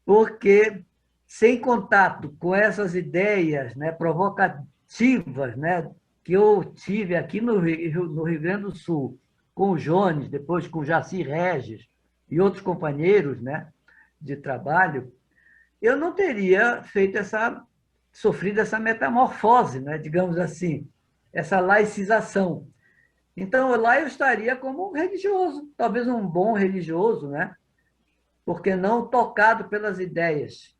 Porque sem contato com essas ideias, né, provocativas, né, que eu tive aqui no Rio Grande do Sul, com o Jones, depois com o Jaci Regis e outros companheiros, né, de trabalho, eu não teria sofrido essa metamorfose, né, digamos assim, essa laicização. Então, lá eu estaria como um religioso, talvez um bom religioso, né? Porque não tocado pelas ideias.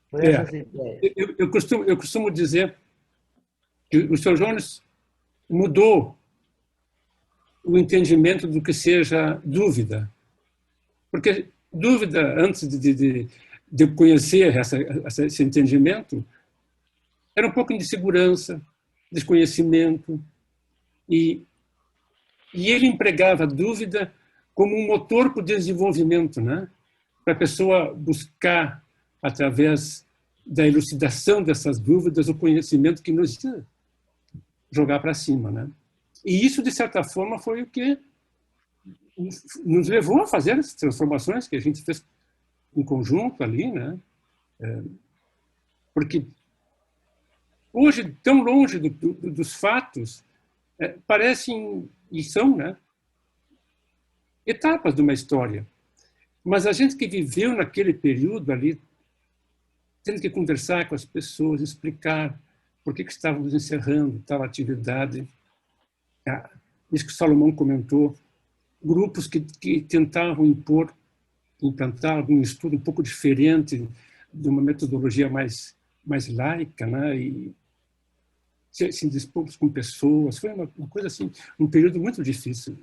Por essas ideias. Eu costumo dizer que o Sr. Jones mudou o entendimento do que seja dúvida. Porque dúvida, antes de conhecer esse entendimento, era um pouco de insegurança, desconhecimento. E ele empregava a dúvida como um motor para o desenvolvimento, né? Para a pessoa buscar, através da elucidação dessas dúvidas, o conhecimento que nos ia jogar para cima, né? E isso, de certa forma, foi o que nos levou a fazer essas transformações que a gente fez em conjunto ali, né? Porque hoje, tão longe dos fatos, parecem, e são, né, etapas de uma história. Mas a gente que viveu naquele período ali, tendo que conversar com as pessoas, explicar por que estávamos encerrando tal atividade. Isso que o Salomão comentou, grupos que tentavam implantar algum estudo um pouco diferente, de uma metodologia mais laica, né, e se dispomos com pessoas. Foi uma coisa assim, um período muito difícil.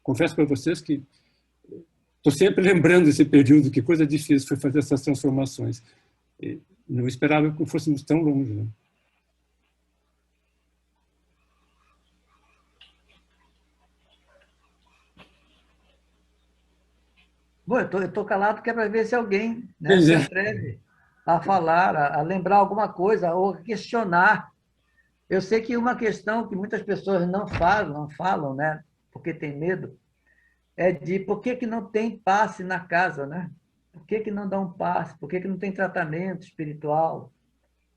Confesso para vocês que estou sempre lembrando esse período, que coisa difícil foi fazer essas transformações. E não esperava que fôssemos tão longe, né? Bom, eu estou calado que é para ver se alguém, né, se atreve a falar, a lembrar alguma coisa ou a questionar. Eu sei que uma questão que muitas pessoas não falam, né, porque tem medo, é de por que não tem passe na casa, né? Por que não dá um passe? Por que não tem tratamento espiritual?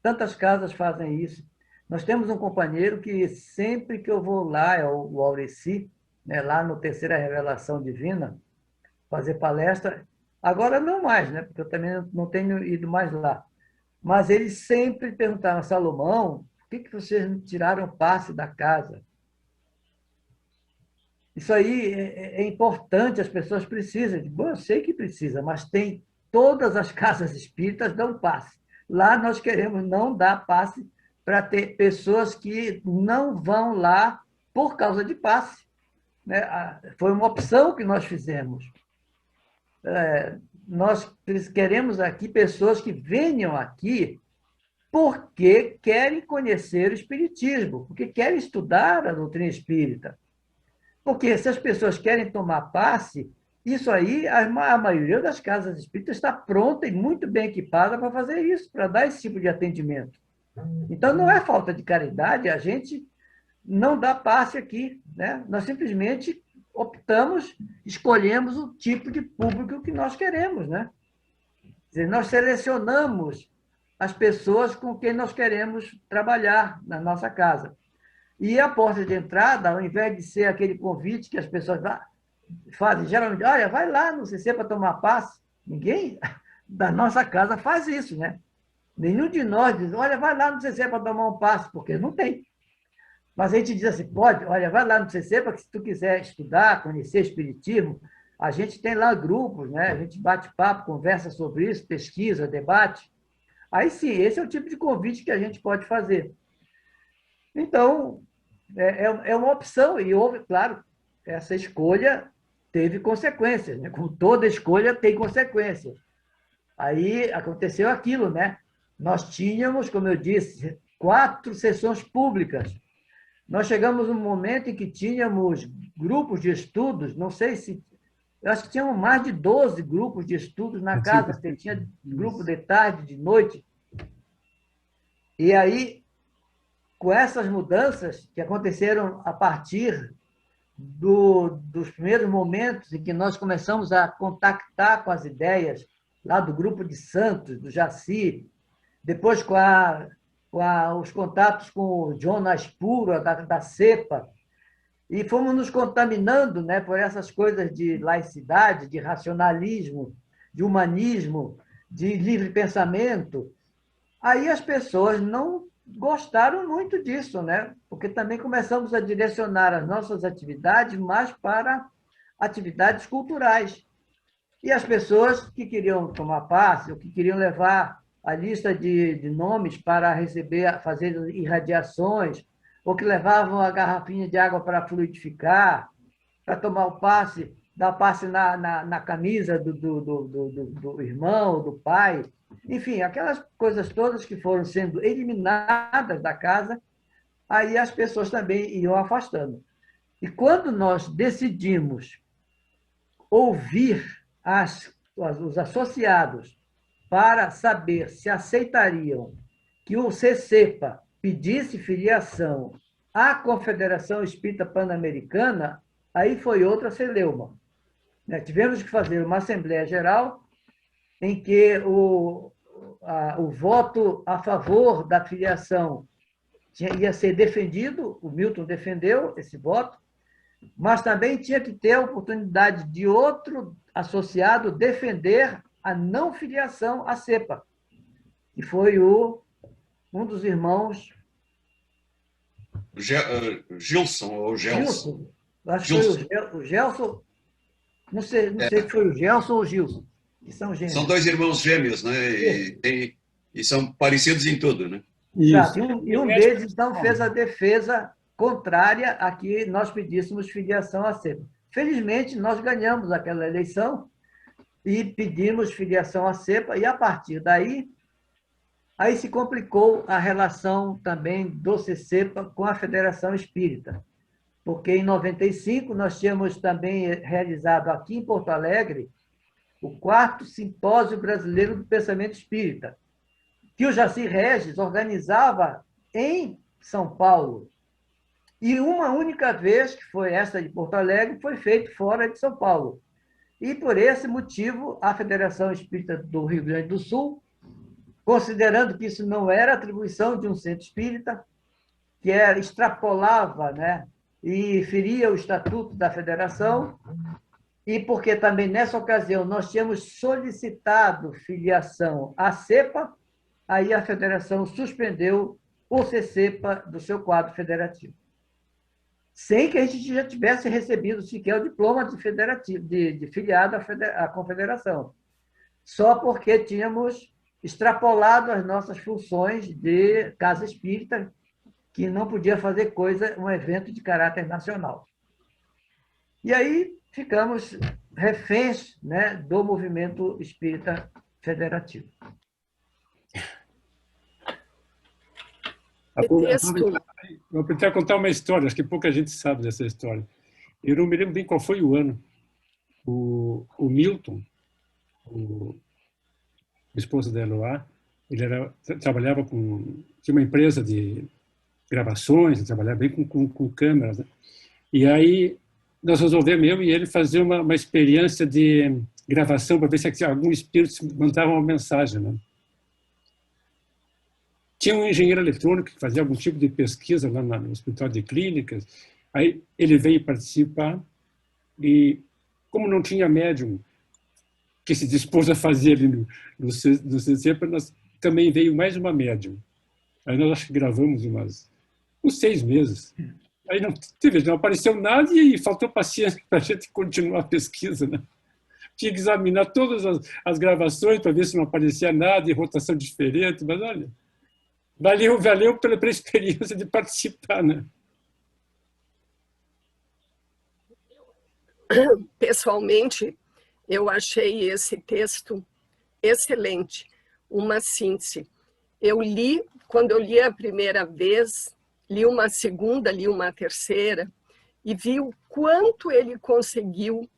Tantas casas fazem isso. Nós temos um companheiro que sempre que eu vou lá, é o Aureci, né, lá no Terceira Revelação Divina, fazer palestra, agora não mais, né, porque eu também não tenho ido mais lá. Mas eles sempre perguntaram, Salomão, por que vocês não tiraram passe da casa? Isso aí é importante, as pessoas precisam. Bom, eu sei que precisa, mas todas as casas espíritas dão passe. Lá nós queremos não dar passe para ter pessoas que não vão lá por causa de passe, né? Foi uma opção que nós fizemos. Nós queremos aqui pessoas que venham aqui porque querem conhecer o Espiritismo, porque querem estudar a doutrina espírita. Porque se as pessoas querem tomar passe, isso aí, a maioria das casas espíritas está pronta e muito bem equipada para fazer isso, para dar esse tipo de atendimento. Então, não é falta de caridade, a gente não dá passe aqui, né? Nós simplesmente escolhemos o tipo de público que nós queremos, né? Quer dizer, nós selecionamos as pessoas com quem nós queremos trabalhar na nossa casa. E a porta de entrada, ao invés de ser aquele convite que as pessoas fazem, geralmente, olha, vai lá no CC para tomar passe. Ninguém da nossa casa faz isso, né? Nenhum de nós diz, olha, vai lá no CC para tomar um passe, porque não tem. Mas a gente diz assim, pode, olha, vai lá no CC, para que se tu quiser estudar, conhecer Espiritismo, A gente tem lá grupos, né? A gente bate papo, conversa sobre isso, pesquisa, debate. Aí sim, esse é o tipo de convite que a gente pode fazer. Então, é uma opção, e houve, claro, essa escolha teve consequências, né? Como toda escolha tem consequências. Aí aconteceu aquilo, né? Nós tínhamos, como eu disse, 4 sessões públicas. Nós chegamos num momento em que tínhamos grupos de estudos, não sei se... Eu acho que tínhamos mais de 12 grupos de estudos na casa. Você tinha grupo de tarde, de noite. E aí, com essas mudanças que aconteceram a partir dos primeiros momentos em que nós começamos a contactar com as ideias lá do grupo de Santos, do Jaci, depois com os contatos com o John Naspuro, da CEPA, e fomos nos contaminando, né, por essas coisas de laicidade, de racionalismo, de humanismo, de livre pensamento. Aí as pessoas não gostaram muito disso, né? Porque também começamos a direcionar as nossas atividades mais para atividades culturais. E as pessoas que queriam tomar passe, ou que queriam levar a lista de nomes para receber, fazer irradiações, ou que levavam a garrafinha de água para fluidificar, para tomar o passe, dar passe na camisa do irmão, do pai. Enfim, aquelas coisas todas que foram sendo eliminadas da casa, aí as pessoas também iam afastando. E quando nós decidimos ouvir os associados para saber se aceitariam que o CCEPA pedisse filiação à Confederação Espírita Pan-Americana, aí foi outra celeuma. Tivemos que fazer uma Assembleia Geral em que o voto a favor da filiação ia ser defendido, o Milton defendeu esse voto, mas também tinha que ter a oportunidade de outro associado defender a não filiação à CEPA, que foi um dos irmãos... Gilson ou Gelson. Acho que foi o Gelson, não sei se foi o Gelson ou o Gilson, que são gêmeos. São 2 irmãos gêmeos, né? E são parecidos em tudo, né? Exato. E um deles, então, fez a defesa contrária a que nós pedíssemos filiação à CEPA. Felizmente, nós ganhamos aquela eleição e pedimos filiação à CEPA, e, a partir daí, aí se complicou a relação também do CCEPA com a Federação Espírita, porque, em 95, nós tínhamos também realizado aqui em Porto Alegre o 4º Simpósio Brasileiro do Pensamento Espírita, que o Jaci Regis organizava em São Paulo. E uma única vez, que foi essa de Porto Alegre, foi feito fora de São Paulo. E, por esse motivo, a Federação Espírita do Rio Grande do Sul, considerando que isso não era atribuição de um centro espírita, que extrapolava, né, e feria o estatuto da federação, e porque também, nessa ocasião, nós tínhamos solicitado filiação à CEPA, aí a federação suspendeu o CCEPA do seu quadro federativo, sem que a gente já tivesse recebido sequer o diploma de filiado à confederação, só porque tínhamos extrapolado as nossas funções de casa espírita, que não podia fazer um evento de caráter nacional. E aí ficamos reféns, né, do movimento espírita federativo. Vou aproveitar contar uma história, acho que pouca gente sabe dessa história. Eu não me lembro bem qual foi o ano. O Milton, o esposo da Eloá, ele trabalhava tinha uma empresa de gravações, trabalhava bem com câmeras, né? E aí nós resolvemos, eu e ele, fazer uma experiência de gravação para ver se algum espírito mandava uma mensagem, né? Tinha um engenheiro eletrônico que fazia algum tipo de pesquisa lá no Hospital de Clínicas, aí ele veio participar e, como não tinha médium que se dispôs a fazer ali no CCEPA, também veio mais uma médium. Aí nós acho que gravamos uns 6 meses. Aí não apareceu nada e faltou paciência para a gente continuar a pesquisa, né? Tinha que examinar todas as gravações para ver se não aparecia nada, e rotação diferente, mas olha, valeu pela experiência de participar, né? Pessoalmente, eu achei esse texto excelente, uma síntese. Quando eu li a primeira vez, li uma segunda, li uma terceira, e vi o quanto ele conseguiu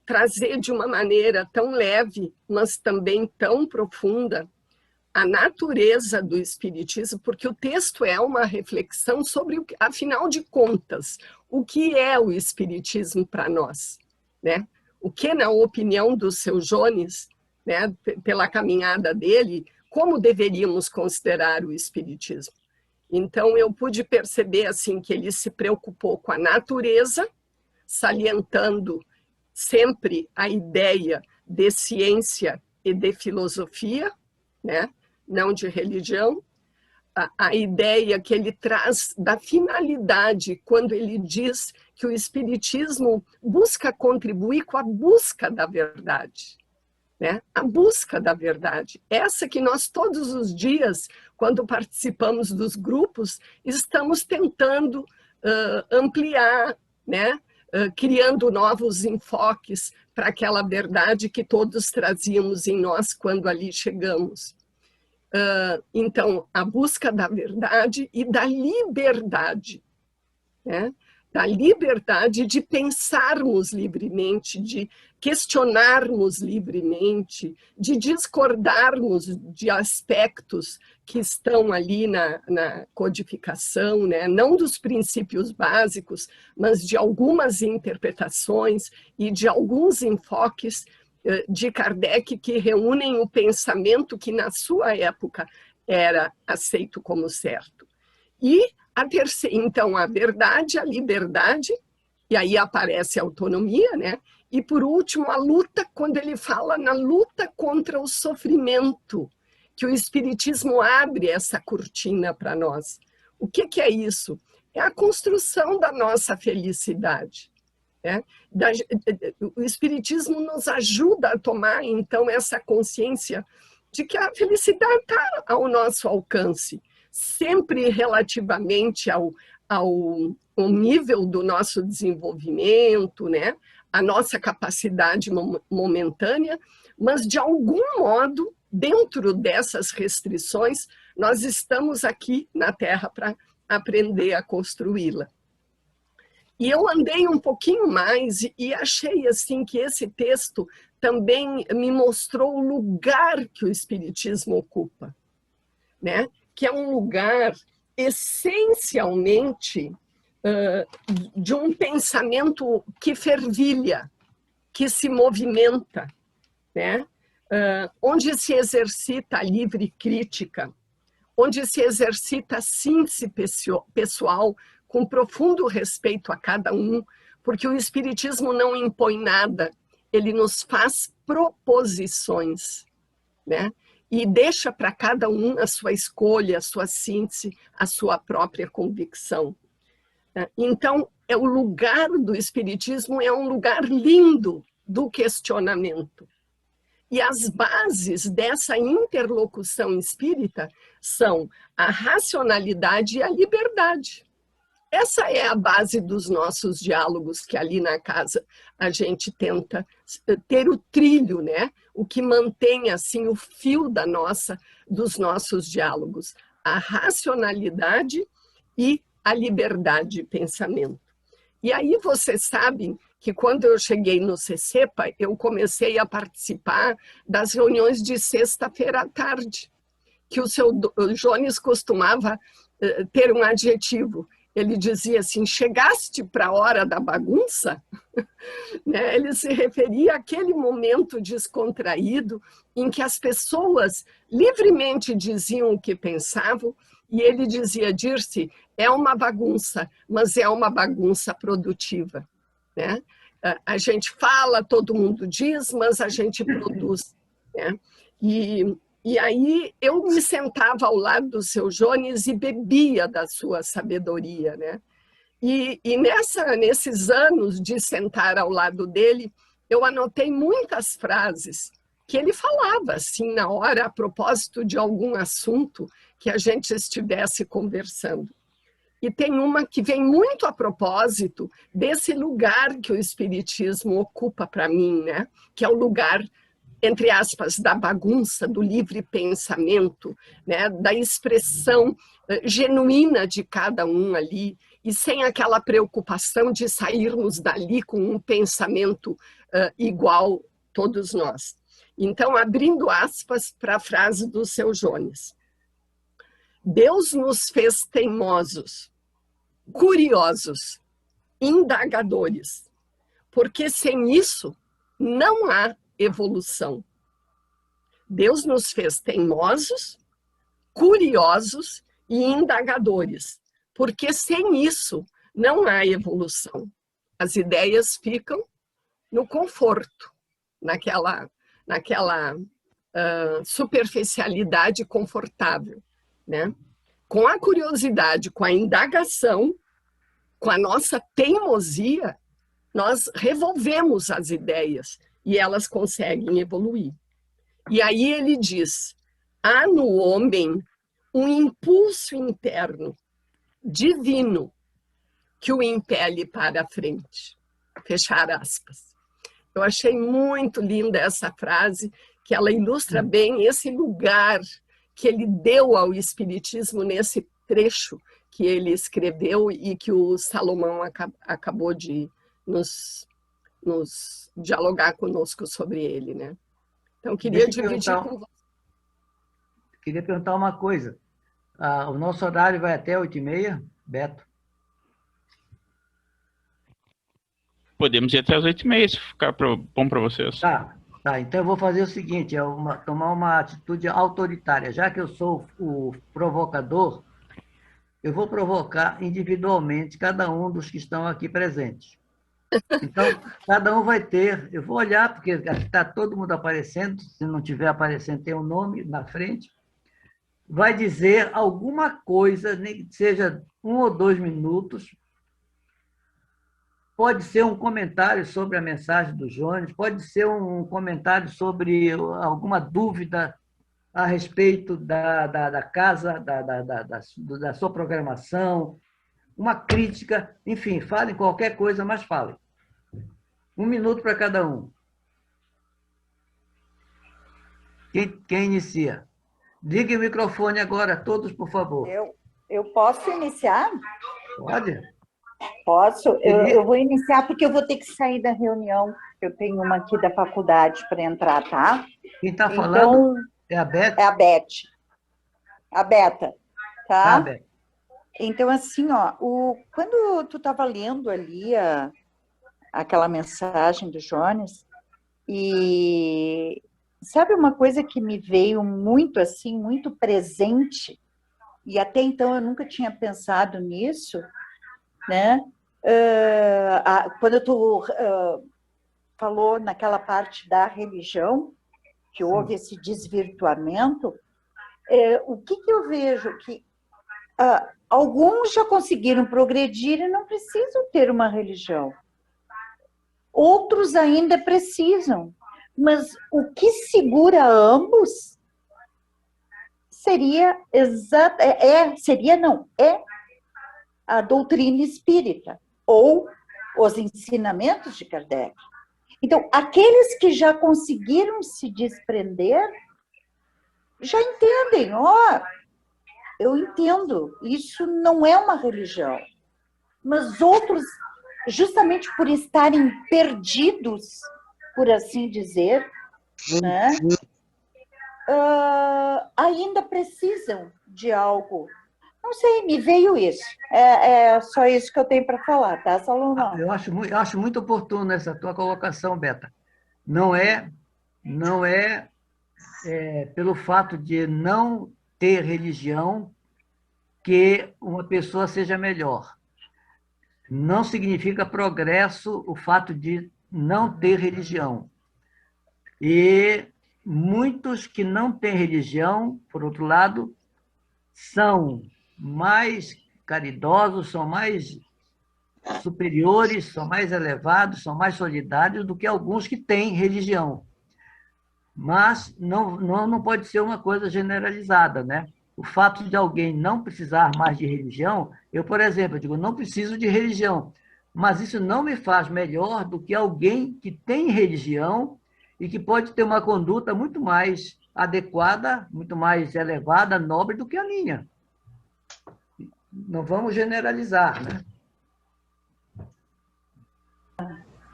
trazer de uma maneira tão leve, mas também tão profunda, a natureza do Espiritismo, porque o texto é uma reflexão sobre, afinal de contas, o que é o Espiritismo para nós, né? O que, na opinião do seu Jones, né, pela caminhada dele, como deveríamos considerar o Espiritismo? Então, eu pude perceber assim, que ele se preocupou com a natureza, salientando sempre a ideia de ciência e de filosofia, né? Não de religião, a ideia que ele traz da finalidade, quando ele diz que o Espiritismo busca contribuir com a busca da verdade, né? A busca da verdade, essa que nós todos os dias, quando participamos dos grupos, estamos tentando ampliar, né? Criando novos enfoques para aquela verdade que todos trazíamos em nós quando ali chegamos. Então, a busca da verdade e da liberdade, né? Da liberdade de pensarmos livremente, de questionarmos livremente, de discordarmos de aspectos que estão ali na codificação, né? Não dos princípios básicos, mas de algumas interpretações e de alguns enfoques de Kardec que reúnem o pensamento que na sua época era aceito como certo. E então a verdade, a liberdade, e aí aparece a autonomia, né? E por último a luta, quando ele fala na luta contra o sofrimento, que o Espiritismo abre essa cortina para nós. O que é isso? É a construção da nossa felicidade. É? O Espiritismo nos ajuda a tomar, então, essa consciência de que a felicidade está ao nosso alcance, sempre relativamente ao nível do nosso desenvolvimento, né? A nossa capacidade momentânea, mas, de algum modo, dentro dessas restrições, nós estamos aqui na Terra para aprender a construí-la. E eu andei um pouquinho mais e achei assim que esse texto também me mostrou o lugar que o Espiritismo ocupa, né? Que é um lugar essencialmente de um pensamento que fervilha, que se movimenta, né? Onde se exercita a livre crítica, onde se exercita a síntese pessoal, com profundo respeito a cada um, porque o Espiritismo não impõe nada, ele nos faz proposições, né? E deixa para cada um a sua escolha, a sua síntese, a sua própria convicção. Então, o lugar do Espiritismo é um lugar lindo do questionamento. E as bases dessa interlocução espírita são a racionalidade e a liberdade. Essa é a base dos nossos diálogos, que ali na casa a gente tenta ter o trilho, né? O que mantém assim o fio dos nossos diálogos, a racionalidade e a liberdade de pensamento. E aí vocês sabem que quando eu cheguei no CECEPA, eu comecei a participar das reuniões de sexta-feira à tarde, que o seu Jones costumava ter um adjetivo. Ele dizia assim, chegaste para a hora da bagunça? Né? Ele se referia àquele momento descontraído em que as pessoas livremente diziam o que pensavam, e ele dizia, Dirce, é uma bagunça, mas é uma bagunça produtiva. Né? A gente fala, todo mundo diz, mas a gente produz. Né? E E aí eu me sentava ao lado do seu Jones e bebia da sua sabedoria, né? E nesses anos de sentar ao lado dele, eu anotei muitas frases que ele falava, assim, na hora, a propósito de algum assunto que a gente estivesse conversando. E tem uma que vem muito a propósito desse lugar que o Espiritismo ocupa para mim, né? Que é o lugar, entre aspas, da bagunça, do livre pensamento, né? Da expressão genuína de cada um ali, e sem aquela preocupação de sairmos dali com um pensamento igual todos nós. Então, abrindo aspas para a frase do seu Jones. Deus nos fez teimosos, curiosos, indagadores, porque sem isso não há evolução. Deus nos fez teimosos, curiosos e indagadores, porque sem isso não há evolução. As ideias ficam no conforto, naquela superficialidade confortável, né? Com a curiosidade, com a indagação, com a nossa teimosia, nós revolvemos as ideias e elas conseguem evoluir. E aí ele diz, há no homem um impulso interno, divino, que o impele para a frente. Fechar aspas. Eu achei muito linda essa frase, que ela ilustra bem esse lugar que ele deu ao Espiritismo nesse trecho que ele escreveu e que o Salomão acabou de nos dialogar conosco sobre ele, né? Então, queria dividir com você. Queria perguntar uma coisa. O nosso horário vai até 8h30, Beto? Podemos ir até as 8h30, se ficar bom para vocês. Tá. Então eu vou fazer o seguinte, tomar uma atitude autoritária. Já que eu sou o provocador, eu vou provocar individualmente cada um dos que estão aqui presentes. Então, cada um vai ter... Eu vou olhar, porque está todo mundo aparecendo, se não estiver aparecendo, tem um nome na frente. Vai dizer alguma coisa, nem que seja 1 ou 2 minutos. Pode ser um comentário sobre a mensagem do Jones, pode ser um comentário sobre alguma dúvida a respeito da casa, da sua programação, uma crítica, enfim, falem qualquer coisa, mas falem. 1 minuto para cada um. Quem inicia? Ligue o microfone agora, todos, por favor. Eu posso iniciar? Pode. Posso? Eu vou iniciar porque eu vou ter que sair da reunião. Eu tenho uma aqui da faculdade para entrar, tá? Quem está falando é a Beth? É a Beth. A Beta, tá? Tá, Beth. Então, assim, quando tu estava lendo ali aquela mensagem do Jones, e sabe uma coisa que me veio muito, assim, muito presente, e até então eu nunca tinha pensado nisso, né? Quando tu falou naquela parte da religião, que houve esse desvirtuamento, o que eu vejo? Que alguns já conseguiram progredir e não precisam ter uma religião. Outros ainda precisam. Mas o que segura ambos seria a doutrina espírita, ou os ensinamentos de Kardec. Então, aqueles que já conseguiram se desprender, já entendem, eu entendo, isso não é uma religião. Mas outros, justamente por estarem perdidos, por assim dizer, né, ainda precisam de algo. Não sei, me veio isso. É só isso que eu tenho para falar, tá, Salomão? Eu acho muito oportuno essa tua colocação, Beta. Não é pelo fato de não ter religião que uma pessoa seja melhor. Não significa progresso o fato de não ter religião. E muitos que não têm religião, por outro lado, são mais caridosos, são mais superiores, são mais elevados, são mais solidários do que alguns que têm religião. Mas não pode ser uma coisa generalizada, né? O fato de alguém não precisar mais de religião, eu, por exemplo, digo, não preciso de religião, mas isso não me faz melhor do que alguém que tem religião e que pode ter uma conduta muito mais adequada, muito mais elevada, nobre do que a minha. Não vamos generalizar, né?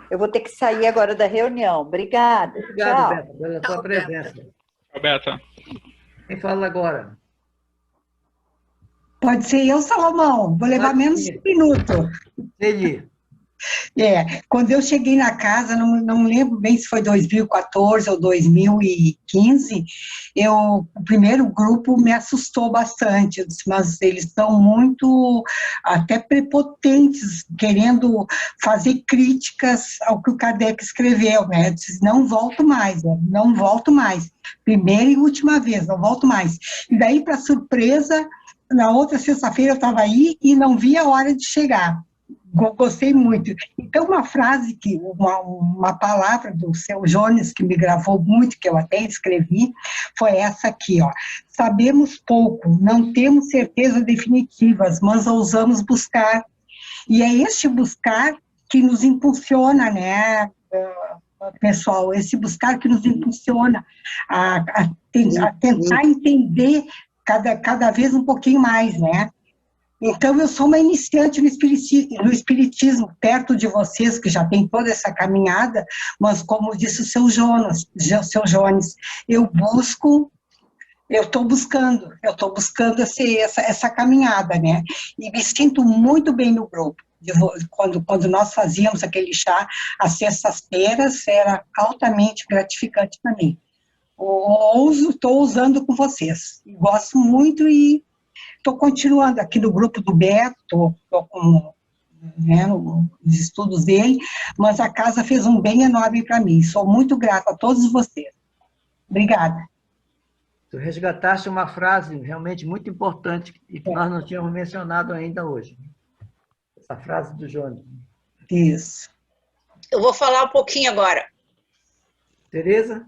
Eu vou ter que sair agora da reunião. Obrigada. Obrigado, Tchau. Beta, pela sua presença. Tchau, Beta. Quem fala agora? Pode ser eu, Salomão. Vou levar menos de 1 minuto. Entendi. Quando eu cheguei na casa, não lembro bem se foi 2014 ou 2015, o primeiro grupo me assustou bastante. Eu disse, mas eles são muito, até prepotentes, querendo fazer críticas ao que o Kardec escreveu, né? Eu disse, não volto mais, não volto mais. Primeira e última vez, não volto mais. E daí, para surpresa, na outra sexta-feira eu estava aí e não vi a hora de chegar. Gostei muito. Então, uma palavra do seu Jones, que me gravou muito, que eu até escrevi, foi essa aqui, ó. Sabemos pouco, não temos certezas definitivas, mas ousamos buscar. E é este buscar que nos impulsiona, né, pessoal? Esse buscar que nos impulsiona a tentar entender cada vez um pouquinho mais, né? Então, eu sou uma iniciante no espiritismo, perto de vocês, que já tem toda essa caminhada, mas como disse o seu Jones, eu estou buscando essa caminhada, né? E me sinto muito bem no grupo. Quando nós fazíamos aquele chá às sextas-feiras, era altamente gratificante para mim. Estou usando com vocês. Gosto muito e estou continuando aqui no grupo do Beto, estou com, né, nos estudos dele, mas a casa fez um bem enorme para mim. Sou muito grata a todos vocês. Obrigada. Tu resgataste uma frase realmente muito importante e que nós não tínhamos mencionado ainda hoje. Essa frase do Jones. Isso. Eu vou falar um pouquinho agora. Tereza?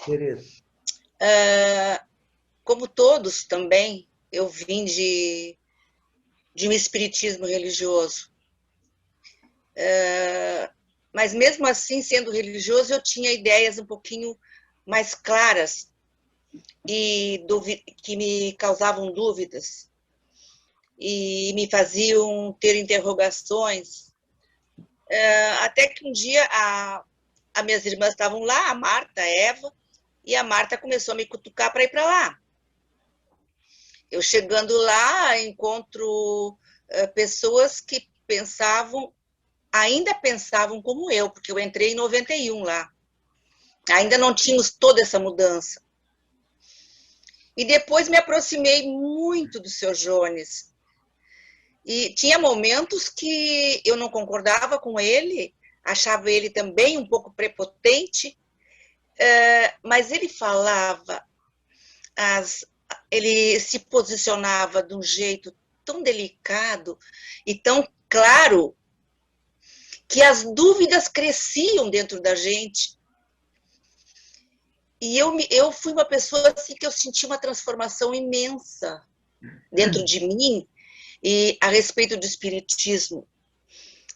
Tereza. Como todos também, eu vim de um espiritismo religioso. Mas mesmo assim, sendo religioso, eu tinha ideias um pouquinho mais claras e que me causavam dúvidas e me faziam ter interrogações. Até que um dia as minhas irmãs estavam lá, a Marta, a Eva, e a Marta começou a me cutucar para ir para lá. Eu chegando lá, encontro pessoas que ainda pensavam como eu, porque eu entrei em 91 lá. Ainda não tínhamos toda essa mudança. E depois me aproximei muito do seu Jones. E tinha momentos que eu não concordava com ele, achava ele também um pouco prepotente, mas ele falava, ele se posicionava de um jeito tão delicado e tão claro que as dúvidas cresciam dentro da gente. E eu fui uma pessoa assim que eu senti uma transformação imensa dentro de mim e a respeito do espiritismo.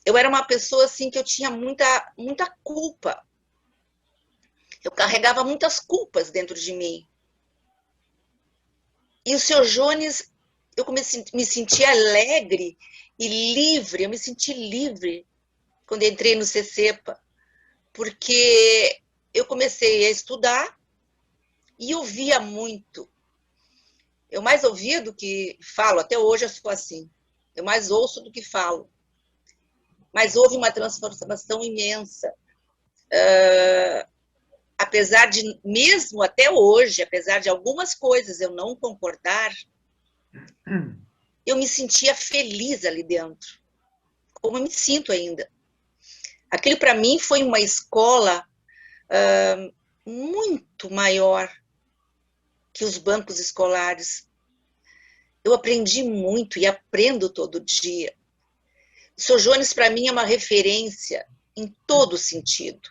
Eu era uma pessoa assim que eu tinha muita culpa. Eu carregava muitas culpas dentro de mim. E o seu Jones, eu me senti alegre e livre, eu me senti livre quando entrei no CCEPA, porque eu comecei a estudar e ouvia muito. Eu mais ouvia do que falo, até hoje eu sou assim. Eu mais ouço do que falo. Mas houve uma transformação imensa. Apesar de, mesmo até hoje, apesar de algumas coisas eu não concordar, eu me sentia feliz ali dentro, como eu me sinto ainda. Aquilo para mim foi uma escola muito maior que os bancos escolares. Eu aprendi muito e aprendo todo dia. O Sr. Jones, para mim, é uma referência em todo sentido.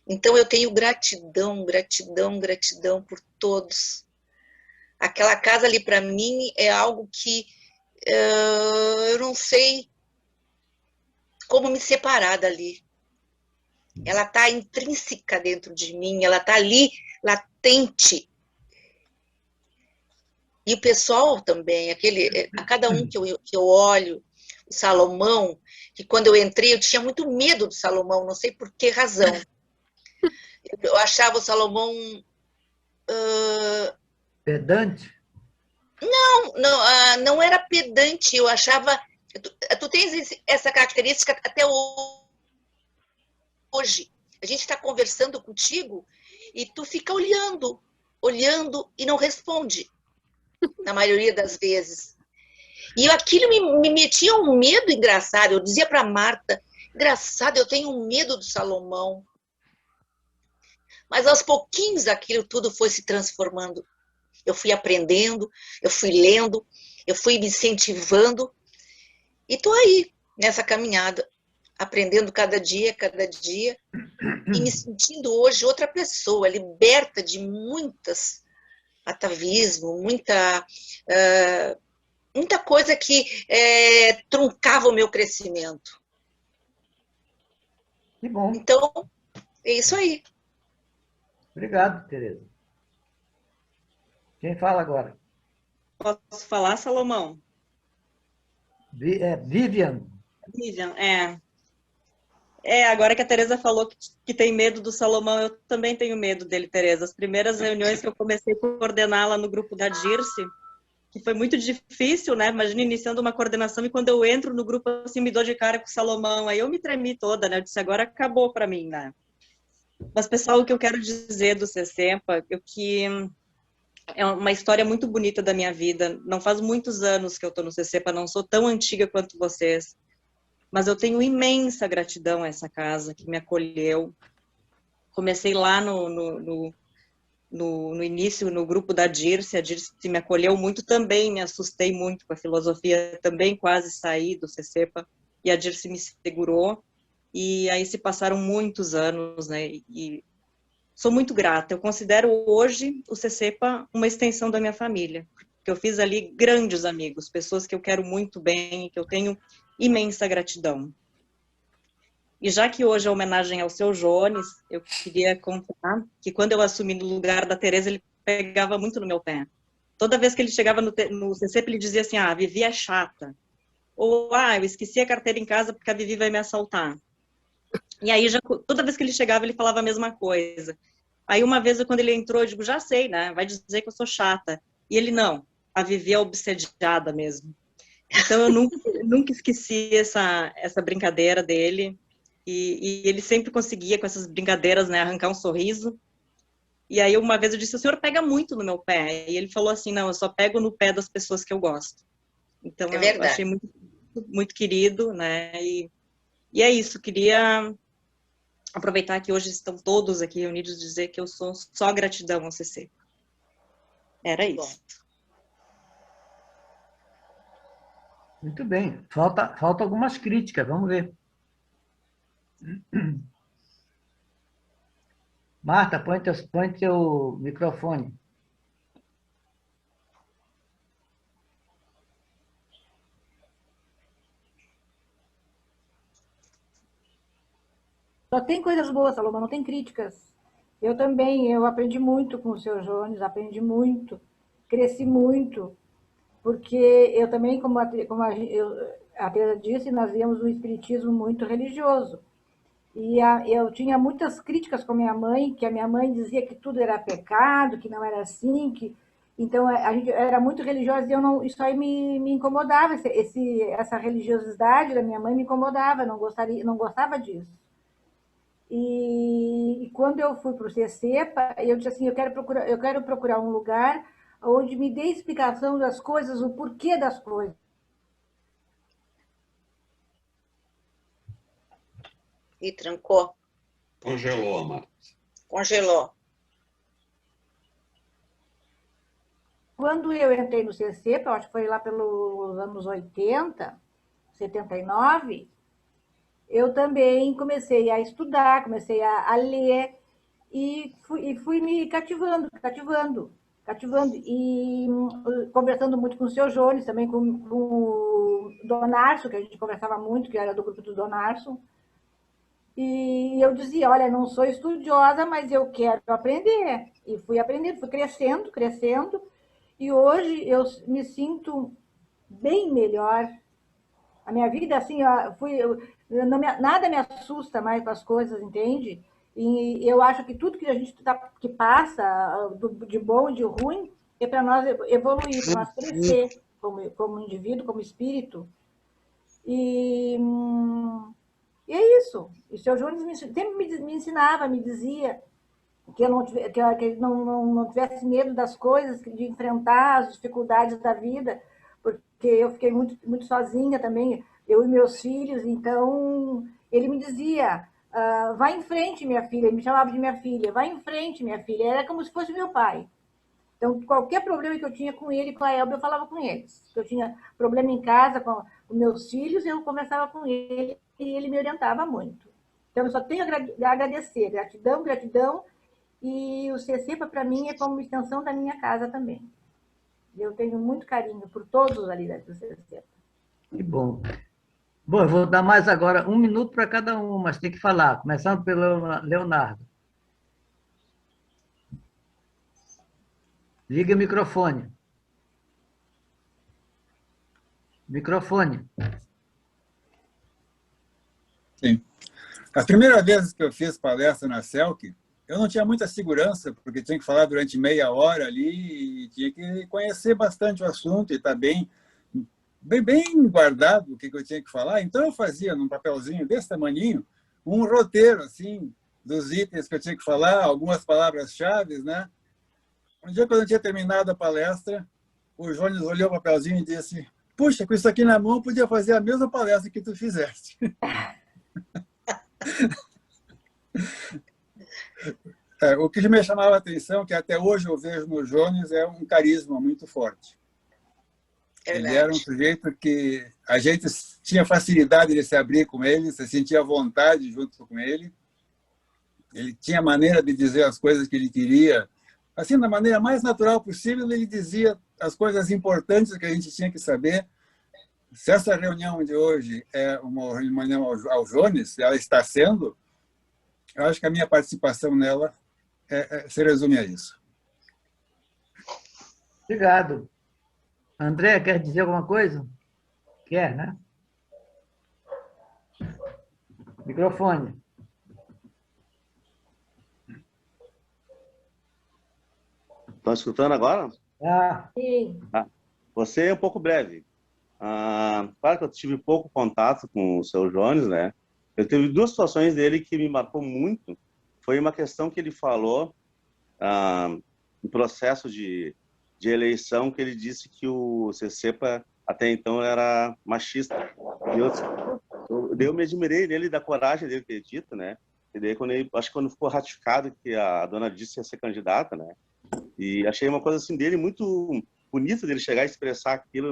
Então, eu tenho gratidão, gratidão, gratidão por todos. Aquela casa ali, para mim, é algo que eu não sei como me separar dali. Ela está intrínseca dentro de mim, ela está ali, latente. E o pessoal também, a cada um que eu olho, o Salomão, que quando eu entrei eu tinha muito medo do Salomão, não sei por que razão. Eu achava o Salomão... Pedante? Não era pedante, eu achava... Tu tens essa característica até hoje. A gente está conversando contigo e tu fica olhando e não responde, na maioria das vezes. E aquilo me metia um medo engraçado. Eu dizia para Marta, engraçado, eu tenho um medo do Salomão. Mas aos pouquinhos aquilo tudo foi se transformando. Eu fui aprendendo, eu fui lendo, eu fui me incentivando. E estou aí, nessa caminhada, aprendendo cada dia, e me sentindo hoje outra pessoa, liberta de muitas atavismo, muita coisa que truncava o meu crescimento. Que bom. Então, é isso aí. Obrigado, Tereza. Quem fala agora? Posso falar, Salomão? Vivian. Vivian, agora que a Tereza falou que tem medo do Salomão, eu também tenho medo dele, Tereza. As primeiras reuniões que eu comecei a coordenar lá no grupo da Dirce, que foi muito difícil, né? Imagina iniciando uma coordenação e quando eu entro no grupo, assim, me dou de cara com o Salomão, aí eu me tremi toda, né? Eu disse, agora acabou para mim, né? Mas, pessoal, o que eu quero dizer do CESEPA é que é uma história muito bonita da minha vida. Não faz muitos anos que eu estou no CESEPA, não sou tão antiga quanto vocês. Mas eu tenho imensa gratidão a essa casa que me acolheu. Comecei lá no início, no grupo da Dirce. A Dirce me acolheu muito também, me assustei muito com a filosofia, também quase saí do CESEPA, e a Dirce me segurou. E aí se passaram muitos anos, né? E sou muito grata. Eu considero hoje o CESEPA uma extensão da minha família, porque eu fiz ali grandes amigos, pessoas que eu quero muito bem, que eu tenho imensa gratidão. E já que hoje é homenagem ao seu Jones, eu queria contar que quando eu assumi no lugar da Tereza, ele pegava muito no meu pé. Toda vez que ele chegava no CCP, ele dizia assim, a Vivi é chata. Ou, eu esqueci a carteira em casa porque a Vivi vai me assaltar. E aí, toda vez que ele chegava, ele falava a mesma coisa. Aí, uma vez, quando ele entrou, eu digo, já sei, né? Vai dizer que eu sou chata. E ele, não, a Vivi é obsediada mesmo. Então, eu nunca esqueci essa brincadeira dele. E ele sempre conseguia, com essas brincadeiras, né, arrancar um sorriso. E aí, uma vez eu disse, o senhor pega muito no meu pé. E ele falou assim, não, eu só pego no pé das pessoas que eu gosto. Então, eu achei muito, muito querido, né? E é isso, queria aproveitar que hoje estão todos aqui reunidos e dizer que eu sou só gratidão ao CC. Era isso. Muito bem. Falta algumas críticas, vamos ver. Marta, põe teu microfone. Só tem coisas boas, Salomão, não tem críticas. Eu também, eu aprendi muito com o seu Jones, aprendi muito, cresci muito, porque eu também, como a Teresa disse, nós víamos um espiritismo muito religioso. E eu tinha muitas críticas com a minha mãe, que a minha mãe dizia que tudo era pecado, que não era assim, então a gente era muito religiosa e isso aí me incomodava, essa religiosidade da minha mãe me incomodava, não gostava disso. E quando eu fui para o CESEPA, eu disse assim, eu quero procurar um lugar onde me dê explicação das coisas, o porquê das coisas. E trancou. Congelou, Marta. Congelou. Quando eu entrei no CCEPA, eu acho que foi lá pelos anos 80, 79, eu também comecei a estudar, comecei a ler e fui me cativando. E conversando muito com o seu Jones, também com o Donarso, que a gente conversava muito, que era do grupo do Donarso. E eu dizia, olha, não sou estudiosa, mas eu quero aprender. E fui aprendendo, fui crescendo. E hoje eu me sinto bem melhor. A minha vida, assim, nada me assusta mais com as coisas, entende? E eu acho que tudo que a gente que passa, de bom e de ruim, é para nós evoluir, para nós crescer como indivíduo, como espírito. E é isso. E o seu Jones sempre me ensinava, me dizia que eu não tivesse medo das coisas, de enfrentar as dificuldades da vida, porque eu fiquei muito, muito sozinha também, eu e meus filhos. Então, ele me dizia, vai em frente, minha filha. Ele me chamava de minha filha. Vai em frente, minha filha. Era como se fosse meu pai. Então, qualquer problema que eu tinha com ele, com a Elba, eu falava com eles. Se eu tinha problema em casa com meus filhos, eu conversava com ele e ele me orientava muito. Então, eu só tenho a agradecer. Gratidão. E o CCEPA, para mim, é como extensão da minha casa também. Eu tenho muito carinho por todos ali do CCEPA. Que bom. Bom, eu vou dar mais agora 1 minuto para cada um, mas tem que falar, começando pelo Leonardo. Liga o microfone. Microfone. Sim. A primeira vez que eu fiz palestra na CELC, eu não tinha muita segurança, porque tinha que falar durante meia hora ali e tinha que conhecer bastante o assunto e estar bem guardado o que eu tinha que falar. Então, eu fazia num papelzinho desse tamaninho um roteiro assim dos itens que eu tinha que falar, algumas palavras-chave, né? Um dia, quando eu tinha terminado a palestra, o Jones olhou o papelzinho e disse: puxa, com isso aqui na mão, podia fazer a mesma palestra que tu fizeste. O que me chamava a atenção, que até hoje eu vejo no Jones, é um carisma muito forte. Ele era um sujeito que a gente tinha facilidade de se abrir com ele, se sentia à vontade junto com ele. Ele tinha maneira de dizer as coisas que ele queria. Assim, da maneira mais natural possível, ele dizia as coisas importantes que a gente tinha que saber. Se essa reunião de hoje é uma reunião ao Jones, ela está sendo, eu acho que a minha participação nela se resume a isso. Obrigado. André, quer dizer alguma coisa? Quer, né? Microfone. Estão escutando agora? Sim. Você é um pouco breve. Claro que eu tive pouco contato com o seu Jones, né? Eu tive 2 situações dele que me marcou muito. Foi uma questão que ele falou no processo de eleição, que ele disse que o CCEPA até então era machista. Eu me admirei dele, da coragem dele ter dito, né? E daí, acho que quando ficou ratificado que a dona disse ia ser candidata, né? E achei uma coisa assim dele muito bonita, dele chegar a expressar aquilo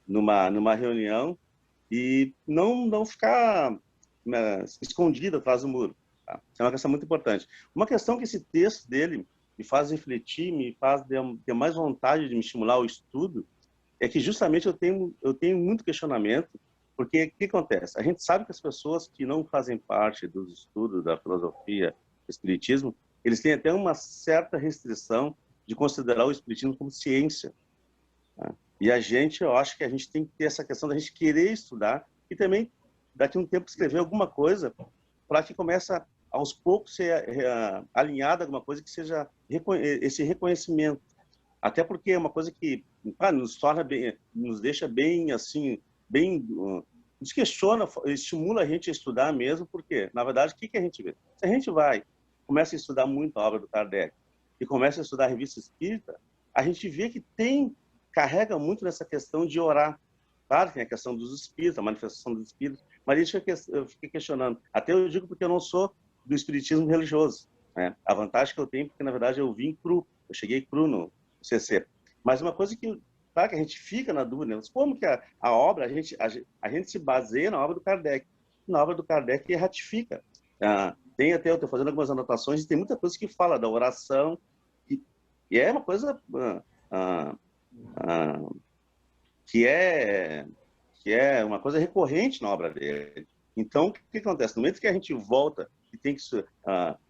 numa reunião e não ficar escondido atrás do muro. Tá? É uma questão muito importante. Uma questão que esse texto dele me faz refletir, me faz ter mais vontade de me estimular ao estudo, é que justamente eu tenho muito questionamento, porque o que acontece? A gente sabe que as pessoas que não fazem parte dos estudos da filosofia do espiritismo, eles têm até uma certa restrição de considerar o espiritismo como ciência. Tá? E eu acho que a gente tem que ter essa questão da gente querer estudar e também, daqui a um tempo, escrever alguma coisa para que comece aos poucos ser alinhada alguma coisa que seja esse reconhecimento. Até porque é uma coisa que nos torna bem, nos deixa bem assim, nos questiona, estimula a gente a estudar mesmo, porque, na verdade, o que a gente vê? Se a gente começa a estudar muito a obra do Kardec e começa a estudar a revista espírita, a gente vê que carrega muito nessa questão de orar. Claro que tem a questão dos espíritos, a manifestação dos espíritos, mas eu fiquei questionando. Até eu digo porque eu não sou do espiritismo religioso. né? A vantagem que eu tenho, porque na verdade eu vim cru, eu cheguei cru no CC. Mas uma coisa que, claro, que a gente fica na dúvida, como que a obra, a gente se baseia na obra do Kardec. Na obra do Kardec ratifica. Tem até, eu estou fazendo algumas anotações, e tem muita coisa que fala da oração, e é uma coisa que é uma coisa recorrente na obra dele. Então, o que acontece? No momento que a gente volta, e tem que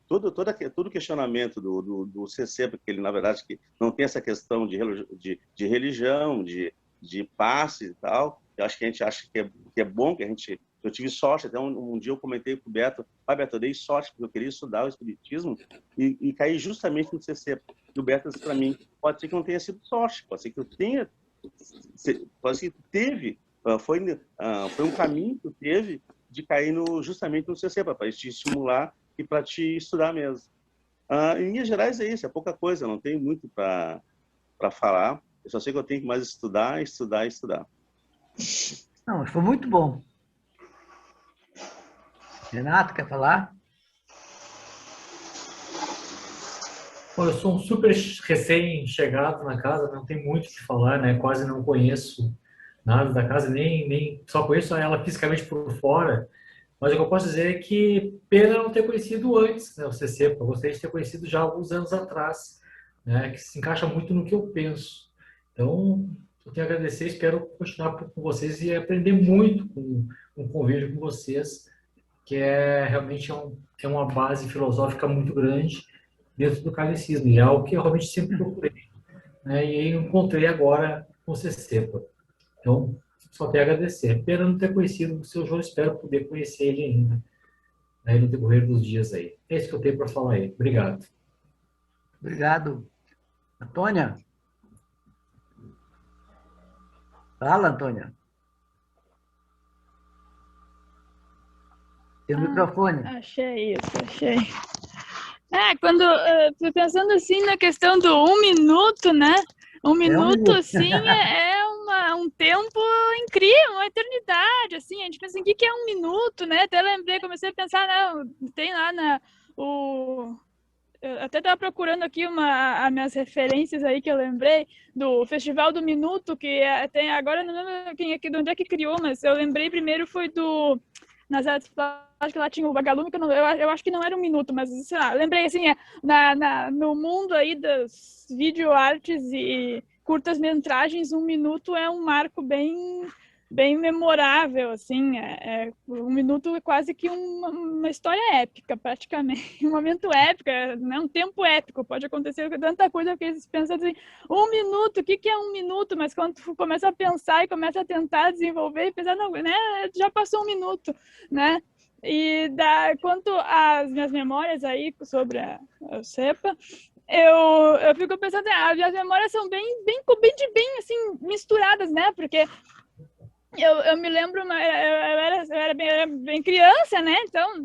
todo o questionamento do CC, porque ele, na verdade, que não tem essa questão de religião, de passe e tal, eu acho que a gente acha que é bom, que eu tive sorte, até um dia eu comentei com o Beto, Beto, eu dei sorte, porque eu queria estudar o Espiritismo e caí justamente no CC. E o Beto disse para mim, pode ser que não tenha sido sorte, pode ser que eu tenha, pode ser que teve, foi um caminho que tu teve de cair justamente no CC, para te estimular e para te estudar mesmo. Em linhas gerais é isso, é pouca coisa, não tenho muito para falar, eu só sei que eu tenho que mais estudar. Não, mas foi muito bom. Renato, quer falar? Bom, eu sou um super recém-chegado na casa, não tem muito o que falar, né? Quase não conheço nada da casa, nem só conheço ela fisicamente por fora. Mas o que eu posso dizer é que pena não ter conhecido antes, né, o CC. Eu gostaria de ter conhecido já alguns anos atrás, né? Que se encaixa muito no que eu penso. Então, eu tenho a agradecer, espero continuar com vocês e aprender muito com o convívio com vocês, que realmente é uma base filosófica muito grande dentro do kardecismo, e é algo que eu realmente sempre procurei, né? E encontrei agora com o CC. Então, só tenho a agradecer. Pena não ter conhecido o seu João, espero poder conhecer ele ainda, né, no decorrer dos dias aí. É isso que eu tenho para falar aí. Obrigado. Obrigado. Antônia? Fala, Antônia. Seu microfone. Achei. Quando tô pensando assim na questão do 1 minuto, né? 1 minuto, assim, um tempo incrível, uma eternidade, assim. A gente pensa assim, o que é 1 minuto, né? Até lembrei, comecei a pensar, tem lá eu até estava procurando aqui as minhas referências aí que eu lembrei do Festival do Minuto, que tem agora, não lembro de onde é que criou, mas eu lembrei primeiro foi nas artes plásticas, lá tinha o Vagalume, que eu acho que não era 1 minuto, mas sei lá, lembrei assim, no mundo aí das videoartes e curtas-metragens, 1 minuto é um marco bem memorável, assim, 1 minuto é quase que uma história épica, praticamente, um momento épico, né? Um tempo épico, pode acontecer tanta coisa que eles pensam assim, 1 minuto, o que é 1 minuto? Mas quando tu começa a pensar e começa a tentar desenvolver e pensar, não, né, já passou 1 minuto, né? E quanto às minhas memórias aí sobre a CEPA, eu fico pensando, as memórias são bem assim, misturadas, né? Porque eu me lembro, eu era bem criança, né? Então,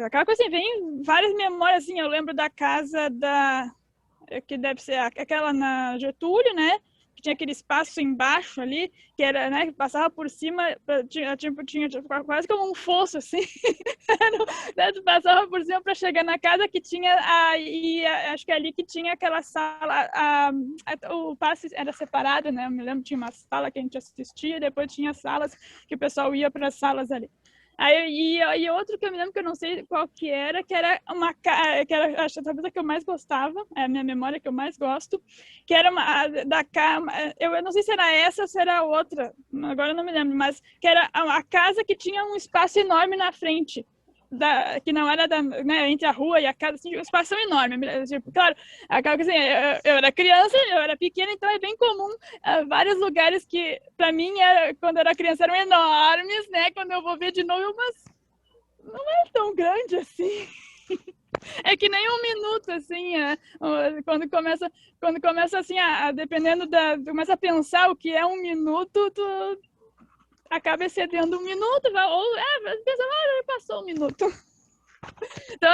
aquela coisa assim, vem várias memórias, assim, eu lembro da casa que deve ser aquela na Getúlio, né? Que tinha aquele espaço embaixo ali, que era, né, que passava por cima, tinha quase como um fosso, assim, né, tu passava por cima para chegar na casa que tinha, acho que ali que tinha aquela sala, o passe era separado, né, eu me lembro, tinha uma sala que a gente assistia, depois tinha salas que o pessoal ia para as salas ali. E outro que eu me lembro que eu não sei qual que era acho, talvez a que eu mais gostava, é a minha memória que eu mais gosto, que era eu não sei se era essa ou se era outra, agora eu não me lembro, mas que era a casa que tinha um espaço enorme na frente, que não era né, entre a rua e a casa, assim, um espaço enorme. Tipo, claro, assim, eu era criança, eu era pequena, então é bem comum vários lugares que, para mim, quando eu era criança, eram enormes, né? Quando eu vou ver de novo, mas não é tão grande assim. É que nem 1 minuto, assim, quando começa assim, dependendo começa a pensar o que é 1 minuto, tu acaba excedendo 1 minuto, ou pensa, passou 1 minuto. Então,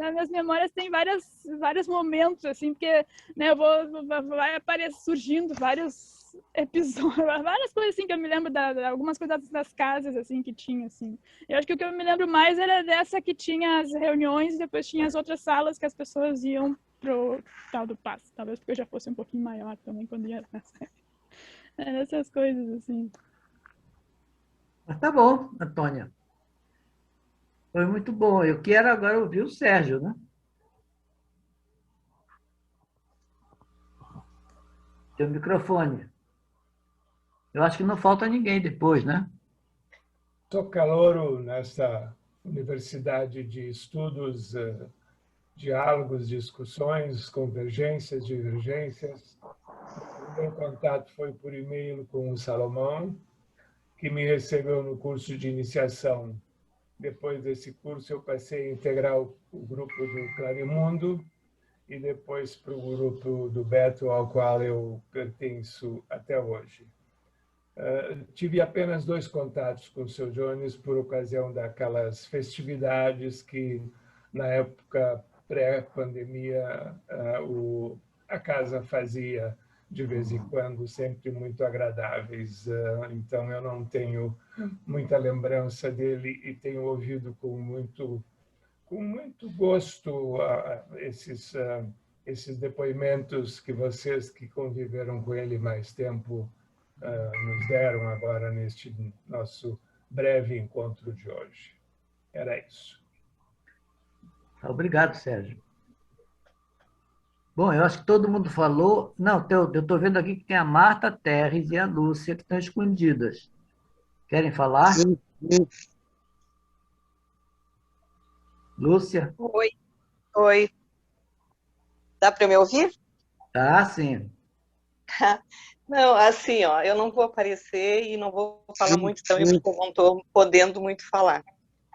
as minhas memórias têm vários momentos, assim, porque, né, vai surgindo vários episódios, várias coisas assim que eu me lembro, algumas coisas das casas assim que tinha, assim. Eu acho que o que eu me lembro mais era dessa que tinha as reuniões e depois tinha as outras salas que as pessoas iam pro tal do passe. Talvez porque eu já fosse um pouquinho maior também quando ia nessa. Era essas coisas assim. Mas tá bom, Antônia. Foi muito bom. Eu quero agora ouvir o Sérgio, né? Teu microfone. Eu acho que não falta ninguém depois, né? Sou calouro nessa Universidade de Estudos, diálogos, discussões, convergências, divergências. O meu contato foi por e-mail com o Salomão, que me recebeu no curso de iniciação. Depois desse curso, eu passei a integrar o grupo do Clarimundo e depois para o grupo do Beto, ao qual eu pertenço até hoje. Tive apenas 2 contatos com o seu Jones por ocasião daquelas festividades que, na época pré-pandemia, a casa fazia de vez em quando, sempre muito agradáveis. Então, eu não tenho muita lembrança dele e tenho ouvido com muito gosto esses depoimentos que vocês que conviveram com ele mais tempo nos deram agora neste nosso breve encontro de hoje. Era isso. Obrigado, Sérgio. Bom, eu acho que todo mundo falou. Não, eu estou vendo aqui que tem a Marta Terres e a Lúcia que estão escondidas. Querem falar? Sim. Lúcia? Oi. Dá para me ouvir? Tá, sim. Não, assim, ó, eu não vou aparecer e não vou falar muito também, porque eu não estou podendo muito falar.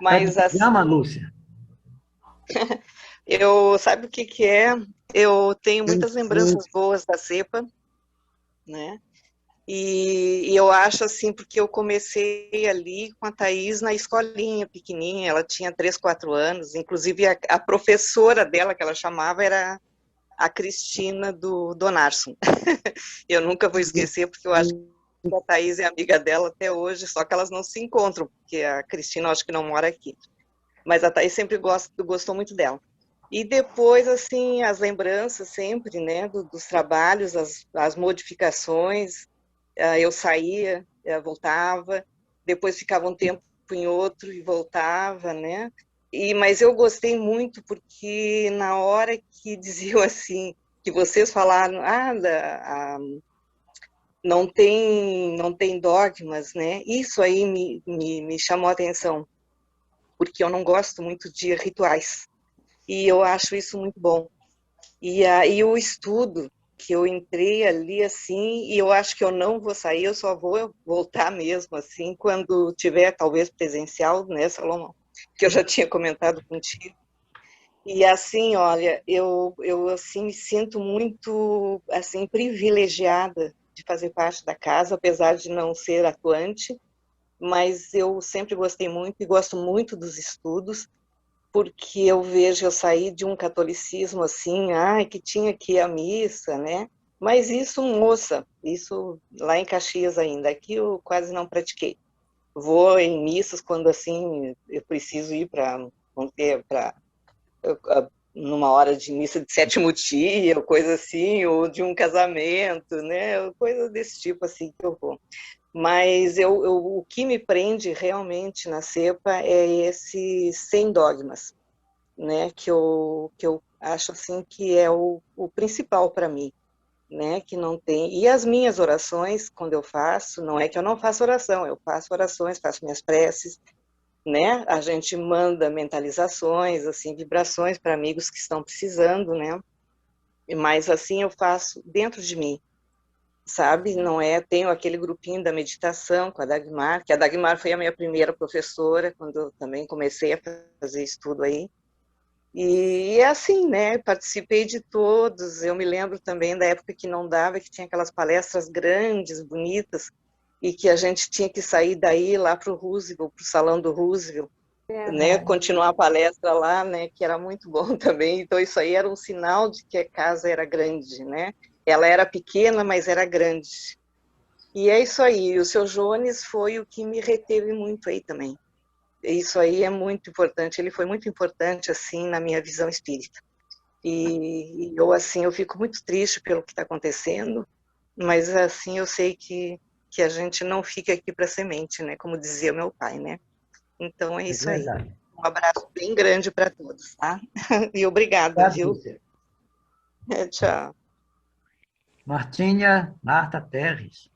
Mas assim, chama, Lúcia. Sabe o que é? Eu tenho muitas lembranças boas da CEPA, né? E eu acho assim, porque eu comecei ali com a Thaís na escolinha pequenininha, ela tinha 3, 4 anos, inclusive a professora dela, que ela chamava, era a Cristina do Donarson. Eu nunca vou esquecer, porque eu acho que a Thaís é amiga dela até hoje, só que elas não se encontram, porque a Cristina eu acho que não mora aqui. Mas a Thaís sempre gostou muito dela. E depois, assim, as lembranças sempre, né, dos trabalhos, as modificações, eu saía, voltava, depois ficava um tempo em outro e voltava, né? Mas eu gostei muito porque na hora que diziam assim, que vocês falaram, não tem dogmas, né? Isso aí me chamou a atenção, porque eu não gosto muito de rituais. E eu acho isso muito bom. E aí o estudo, que eu entrei ali assim, e eu acho que eu não vou sair, eu só vou voltar mesmo assim, quando tiver talvez presencial, né, Salomão? Que eu já tinha comentado contigo. E assim, olha, eu assim me sinto muito assim privilegiada de fazer parte da casa, apesar de não ser atuante, mas eu sempre gostei muito e gosto muito dos estudos, porque eu saí de um catolicismo assim, que tinha que ir à missa, né? Mas isso, moça, isso lá em Caxias ainda, aqui eu quase não pratiquei. Vou em missas quando assim eu preciso ir para numa hora de missa de 7º dia, coisa assim, ou de um casamento, né? Coisa desse tipo assim que eu vou. Mas o que me prende realmente na CEPA é esse sem dogmas, né? Que eu acho assim que é o principal para mim, né? Que não tem. E as minhas orações, quando eu faço, não é que eu não faço oração, eu faço orações, faço minhas preces, né? A gente manda mentalizações, assim, vibrações para amigos que estão precisando, né? Mas assim eu faço dentro de mim, sabe? Não é, tenho aquele grupinho da meditação com a Dagmar, que a Dagmar foi a minha primeira professora quando eu também comecei a fazer estudo aí. E é assim, né? Participei de todos. Eu me lembro também da época que não dava, que tinha aquelas palestras grandes, bonitas, e que a gente tinha que sair daí lá para o Roosevelt, para o salão do Roosevelt, né? Continuar a palestra lá, né? Que era muito bom também. Então isso aí era um sinal de que a casa era grande, né? Ela era pequena, mas era grande. E é isso aí, o seu Jones foi o que me reteve muito aí também. Isso aí é muito importante, ele foi muito importante, assim, na minha visão espírita. E eu, assim, eu fico muito triste pelo que está acontecendo, mas, assim, eu sei que a gente não fica aqui para semente, né? Como dizia meu pai, né? Então, é isso aí. Um abraço bem grande para todos, tá? E obrigada, viu? Tchau. Marta Terres.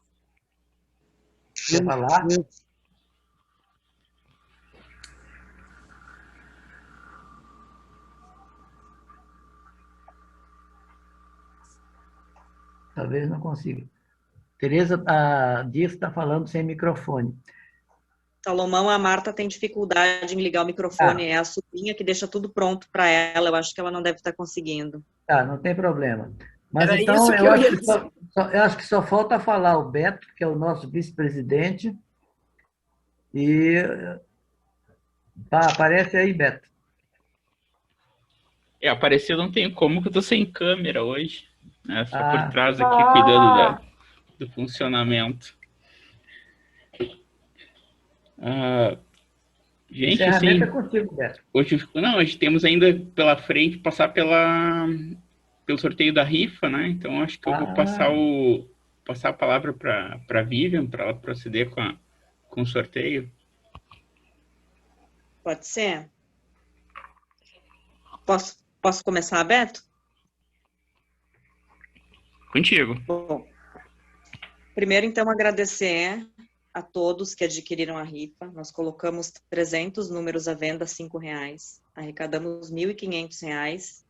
Quer falar? Talvez não consiga. Tereza, a Dirce está falando sem microfone. Salomão, a Marta tem dificuldade em ligar o microfone. É a sobrinha que deixa tudo pronto para ela. Eu acho que ela não deve estar conseguindo. Tá, não tem problema. Mas então, eu acho que só falta falar o Beto, que é o nosso vice-presidente. E aparece aí, Beto. Aparecer não tem como, que eu tô sem câmera hoje. Né? Só por trás aqui, cuidando do funcionamento. Gente, assim, é contigo, Beto. Hoje temos ainda pela frente, passar pelo sorteio da rifa, né? Então, acho que eu vou passar a palavra para a Vivian, para ela proceder com o sorteio. Pode ser? Posso começar, Beto? Contigo. Bom, primeiro, então, agradecer a todos que adquiriram a rifa. Nós colocamos 300 números à venda, R$5. Arrecadamos R$1.500.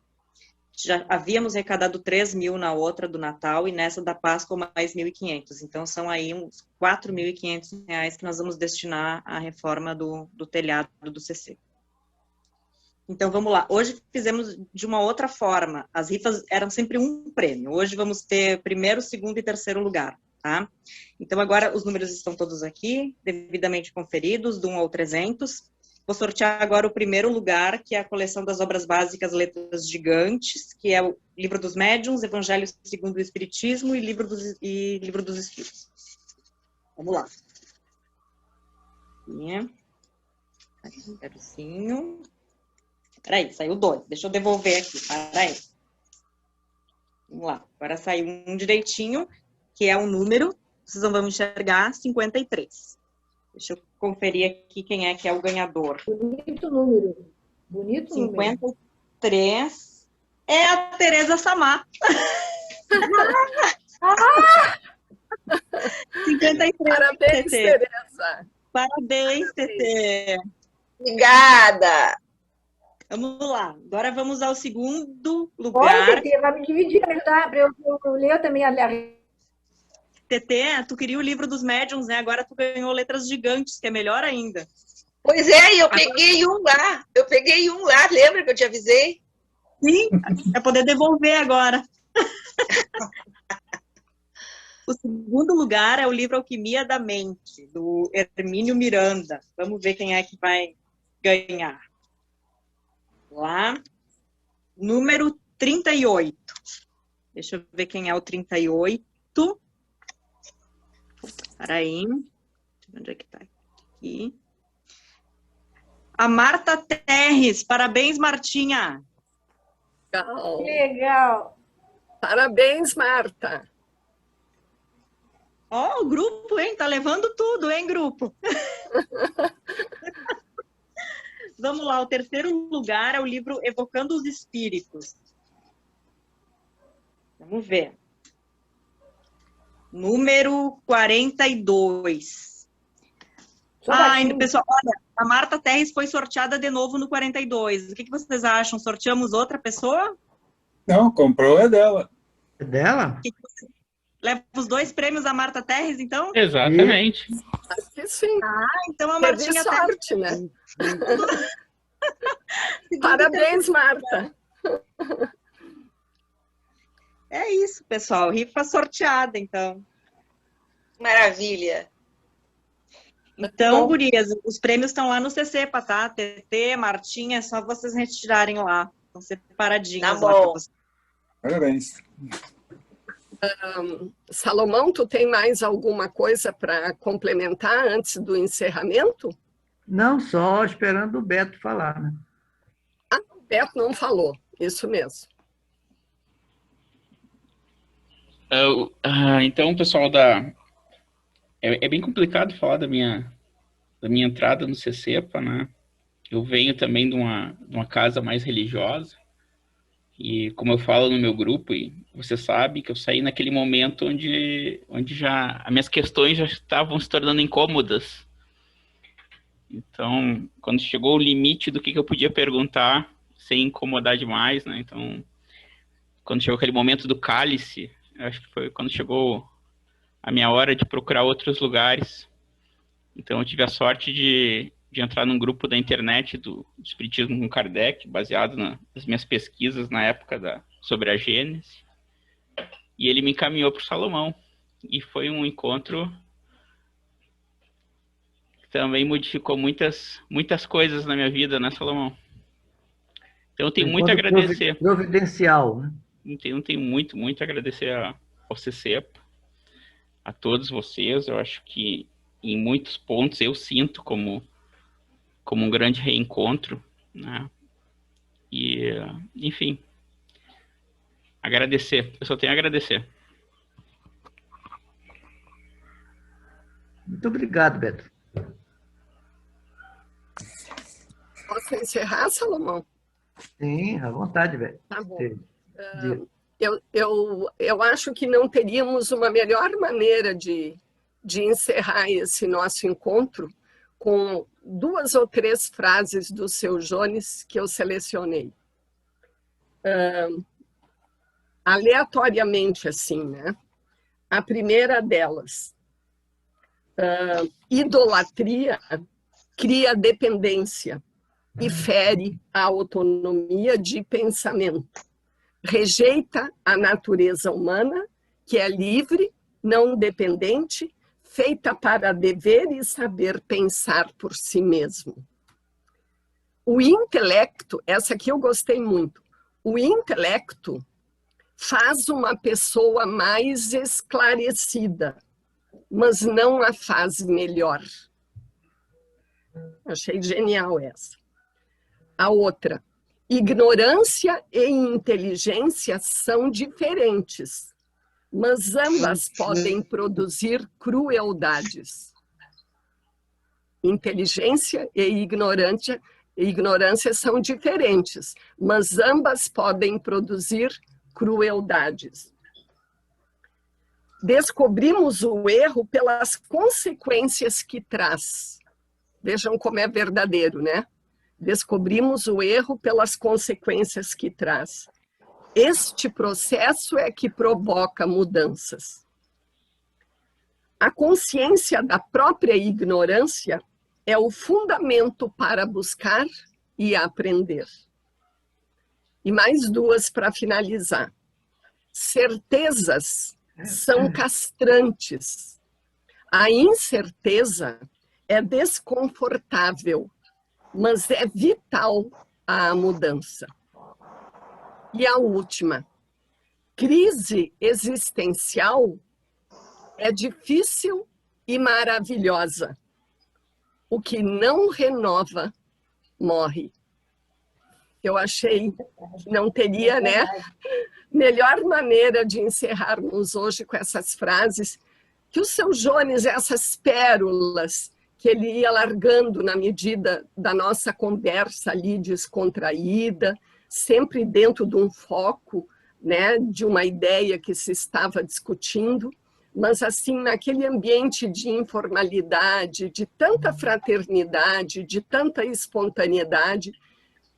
Já havíamos arrecadado 3.000 na outra do Natal e nessa da Páscoa mais 1.500. Então, são aí uns R$4.500 que nós vamos destinar à reforma do telhado do CC. Então, vamos lá. Hoje fizemos de uma outra forma. As rifas eram sempre um prêmio. Hoje vamos ter primeiro, segundo e terceiro lugar, tá? Então, agora os números estão todos aqui, devidamente conferidos, do 1 ao 300. Vou sortear agora o primeiro lugar, que é a coleção das obras básicas Letras Gigantes, que é o Livro dos Médiuns, Evangelho segundo o Espiritismo e Livro dos Espíritos. Vamos lá. Aqui, Peraí, saiu 2. Deixa eu devolver aqui. Peraí. Vamos lá. Agora saiu um direitinho, que é o número, vocês não vão enxergar, 53. Deixa eu conferir aqui quem é que é o ganhador. Bonito número. Bonito 53. É a Tereza Samar. 53. Parabéns, Tereza. Parabéns, Tetê. Obrigada. Vamos lá. Agora vamos ao segundo lugar. Oi, Tetê, vai me dividir para eu ler também a Tetê, tu queria o Livro dos Médiuns, né? Agora tu ganhou Letras Gigantes, que é melhor ainda. Pois é, eu peguei um lá. Lembra que eu te avisei? Sim, vai poder devolver agora. O segundo lugar é o livro Alquimia da Mente, do Hermínio Miranda. Vamos ver quem é que vai ganhar. Lá. Número 38. Deixa eu ver quem é o 38. Peraí. Onde é que tá? Aqui. A Marta Terres. Parabéns, Martinha. Legal. Legal. Parabéns, Marta. Ó, o grupo, hein? Tá levando tudo, hein, grupo? Vamos lá, o terceiro lugar é o livro Evocando os Espíritos. Vamos ver. Número 42. Pessoal, olha, a Marta Terres foi sorteada de novo no 42. O que vocês acham? Sorteamos outra pessoa? Não, comprou, é dela. É dela? Leva os 2 prêmios a Marta Terres, então? Exatamente. Acho que sim. Então a Martinha sorte, né? Parabéns, Marta. É isso, pessoal. Rifa sorteada, então. Maravilha. Então, gurias, os prêmios estão lá no CC, tá? TT, Martinha, é só vocês retirarem lá. Estão separadinhos. Tá bom. Parabéns. Salomão, tu tem mais alguma coisa para complementar antes do encerramento? Não, só esperando o Beto falar, né? Ah, o Beto não falou, isso mesmo. Então, pessoal, é bem complicado falar da minha entrada no CCEPA, né? Eu venho também de uma casa mais religiosa, e como eu falo no meu grupo, e você sabe que eu saí naquele momento onde já as minhas questões já estavam se tornando incômodas. Então, quando chegou o limite do que eu podia perguntar sem incomodar demais, né? Então, quando chegou aquele momento do cálice, acho que foi quando chegou a minha hora de procurar outros lugares. Então, eu tive a sorte de entrar num grupo da internet do Espiritismo com Kardec, baseado nas minhas pesquisas na época sobre a Gênese. E ele me encaminhou para o Salomão. E foi um encontro que também modificou muitas coisas na minha vida, né, Salomão? Então, eu tenho muito a agradecer. Providencial, né? Eu tenho muito a agradecer ao CCEPA, a todos vocês. Eu acho que em muitos pontos eu sinto como um grande reencontro, né? E, enfim, agradecer. Eu só tenho a agradecer. Muito obrigado, Beto. Posso encerrar, Salomão? Sim, à vontade, Beto. Tá bom. Eu acho que não teríamos uma melhor maneira de encerrar esse nosso encontro com 2 ou 3 frases do Seu Jones que eu selecionei. Aleatoriamente, assim, né? A primeira delas, idolatria cria dependência e fere a autonomia de pensamento. Rejeita a natureza humana, que é livre, não dependente, feita para dever e saber pensar por si mesmo. O intelecto, essa aqui eu gostei muito, o intelecto faz uma pessoa mais esclarecida, mas não a faz melhor. Achei genial essa. A outra, ignorância e inteligência são diferentes, mas ambas podem produzir crueldades. Inteligência e ignorância são diferentes, mas ambas podem produzir crueldades. Descobrimos o erro pelas consequências que traz. Vejam como é verdadeiro, né? Descobrimos o erro pelas consequências que traz. Este processo é que provoca mudanças. A consciência da própria ignorância é o fundamento para buscar e aprender. E mais 2 para finalizar. Certezas são castrantes. A incerteza é desconfortável, mas é vital a mudança. E a última, crise existencial é difícil e maravilhosa. O que não renova, morre. Eu achei que não teria, né, melhor maneira de encerrarmos hoje com essas frases, que o Seu Jones, essas pérolas que ele ia largando na medida da nossa conversa ali descontraída, sempre dentro de um foco, né, de uma ideia que se estava discutindo, mas assim, naquele ambiente de informalidade, de tanta fraternidade, de tanta espontaneidade,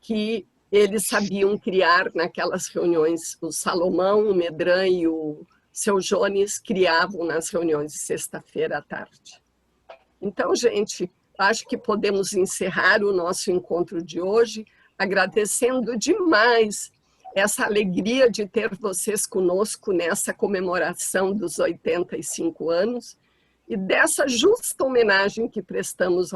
que eles sabiam criar naquelas reuniões. O Salomão, o Medran e o Seu Jones criavam nas reuniões de sexta-feira à tarde. Então, gente, acho que podemos encerrar o nosso encontro de hoje agradecendo demais essa alegria de ter vocês conosco nessa comemoração dos 85 anos e dessa justa homenagem que prestamos,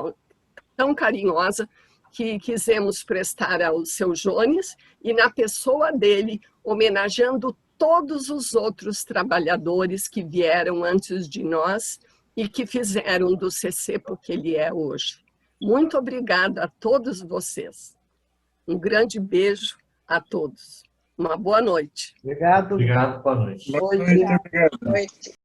tão carinhosa, que quisemos prestar ao Seu Jones e na pessoa dele, homenageando todos os outros trabalhadores que vieram antes de nós e que fizeram do CCEP o que ele é hoje. Muito obrigada a todos vocês. Um grande beijo a todos. Uma boa noite. Obrigado. Obrigado, boa noite. Boa noite. Boa noite.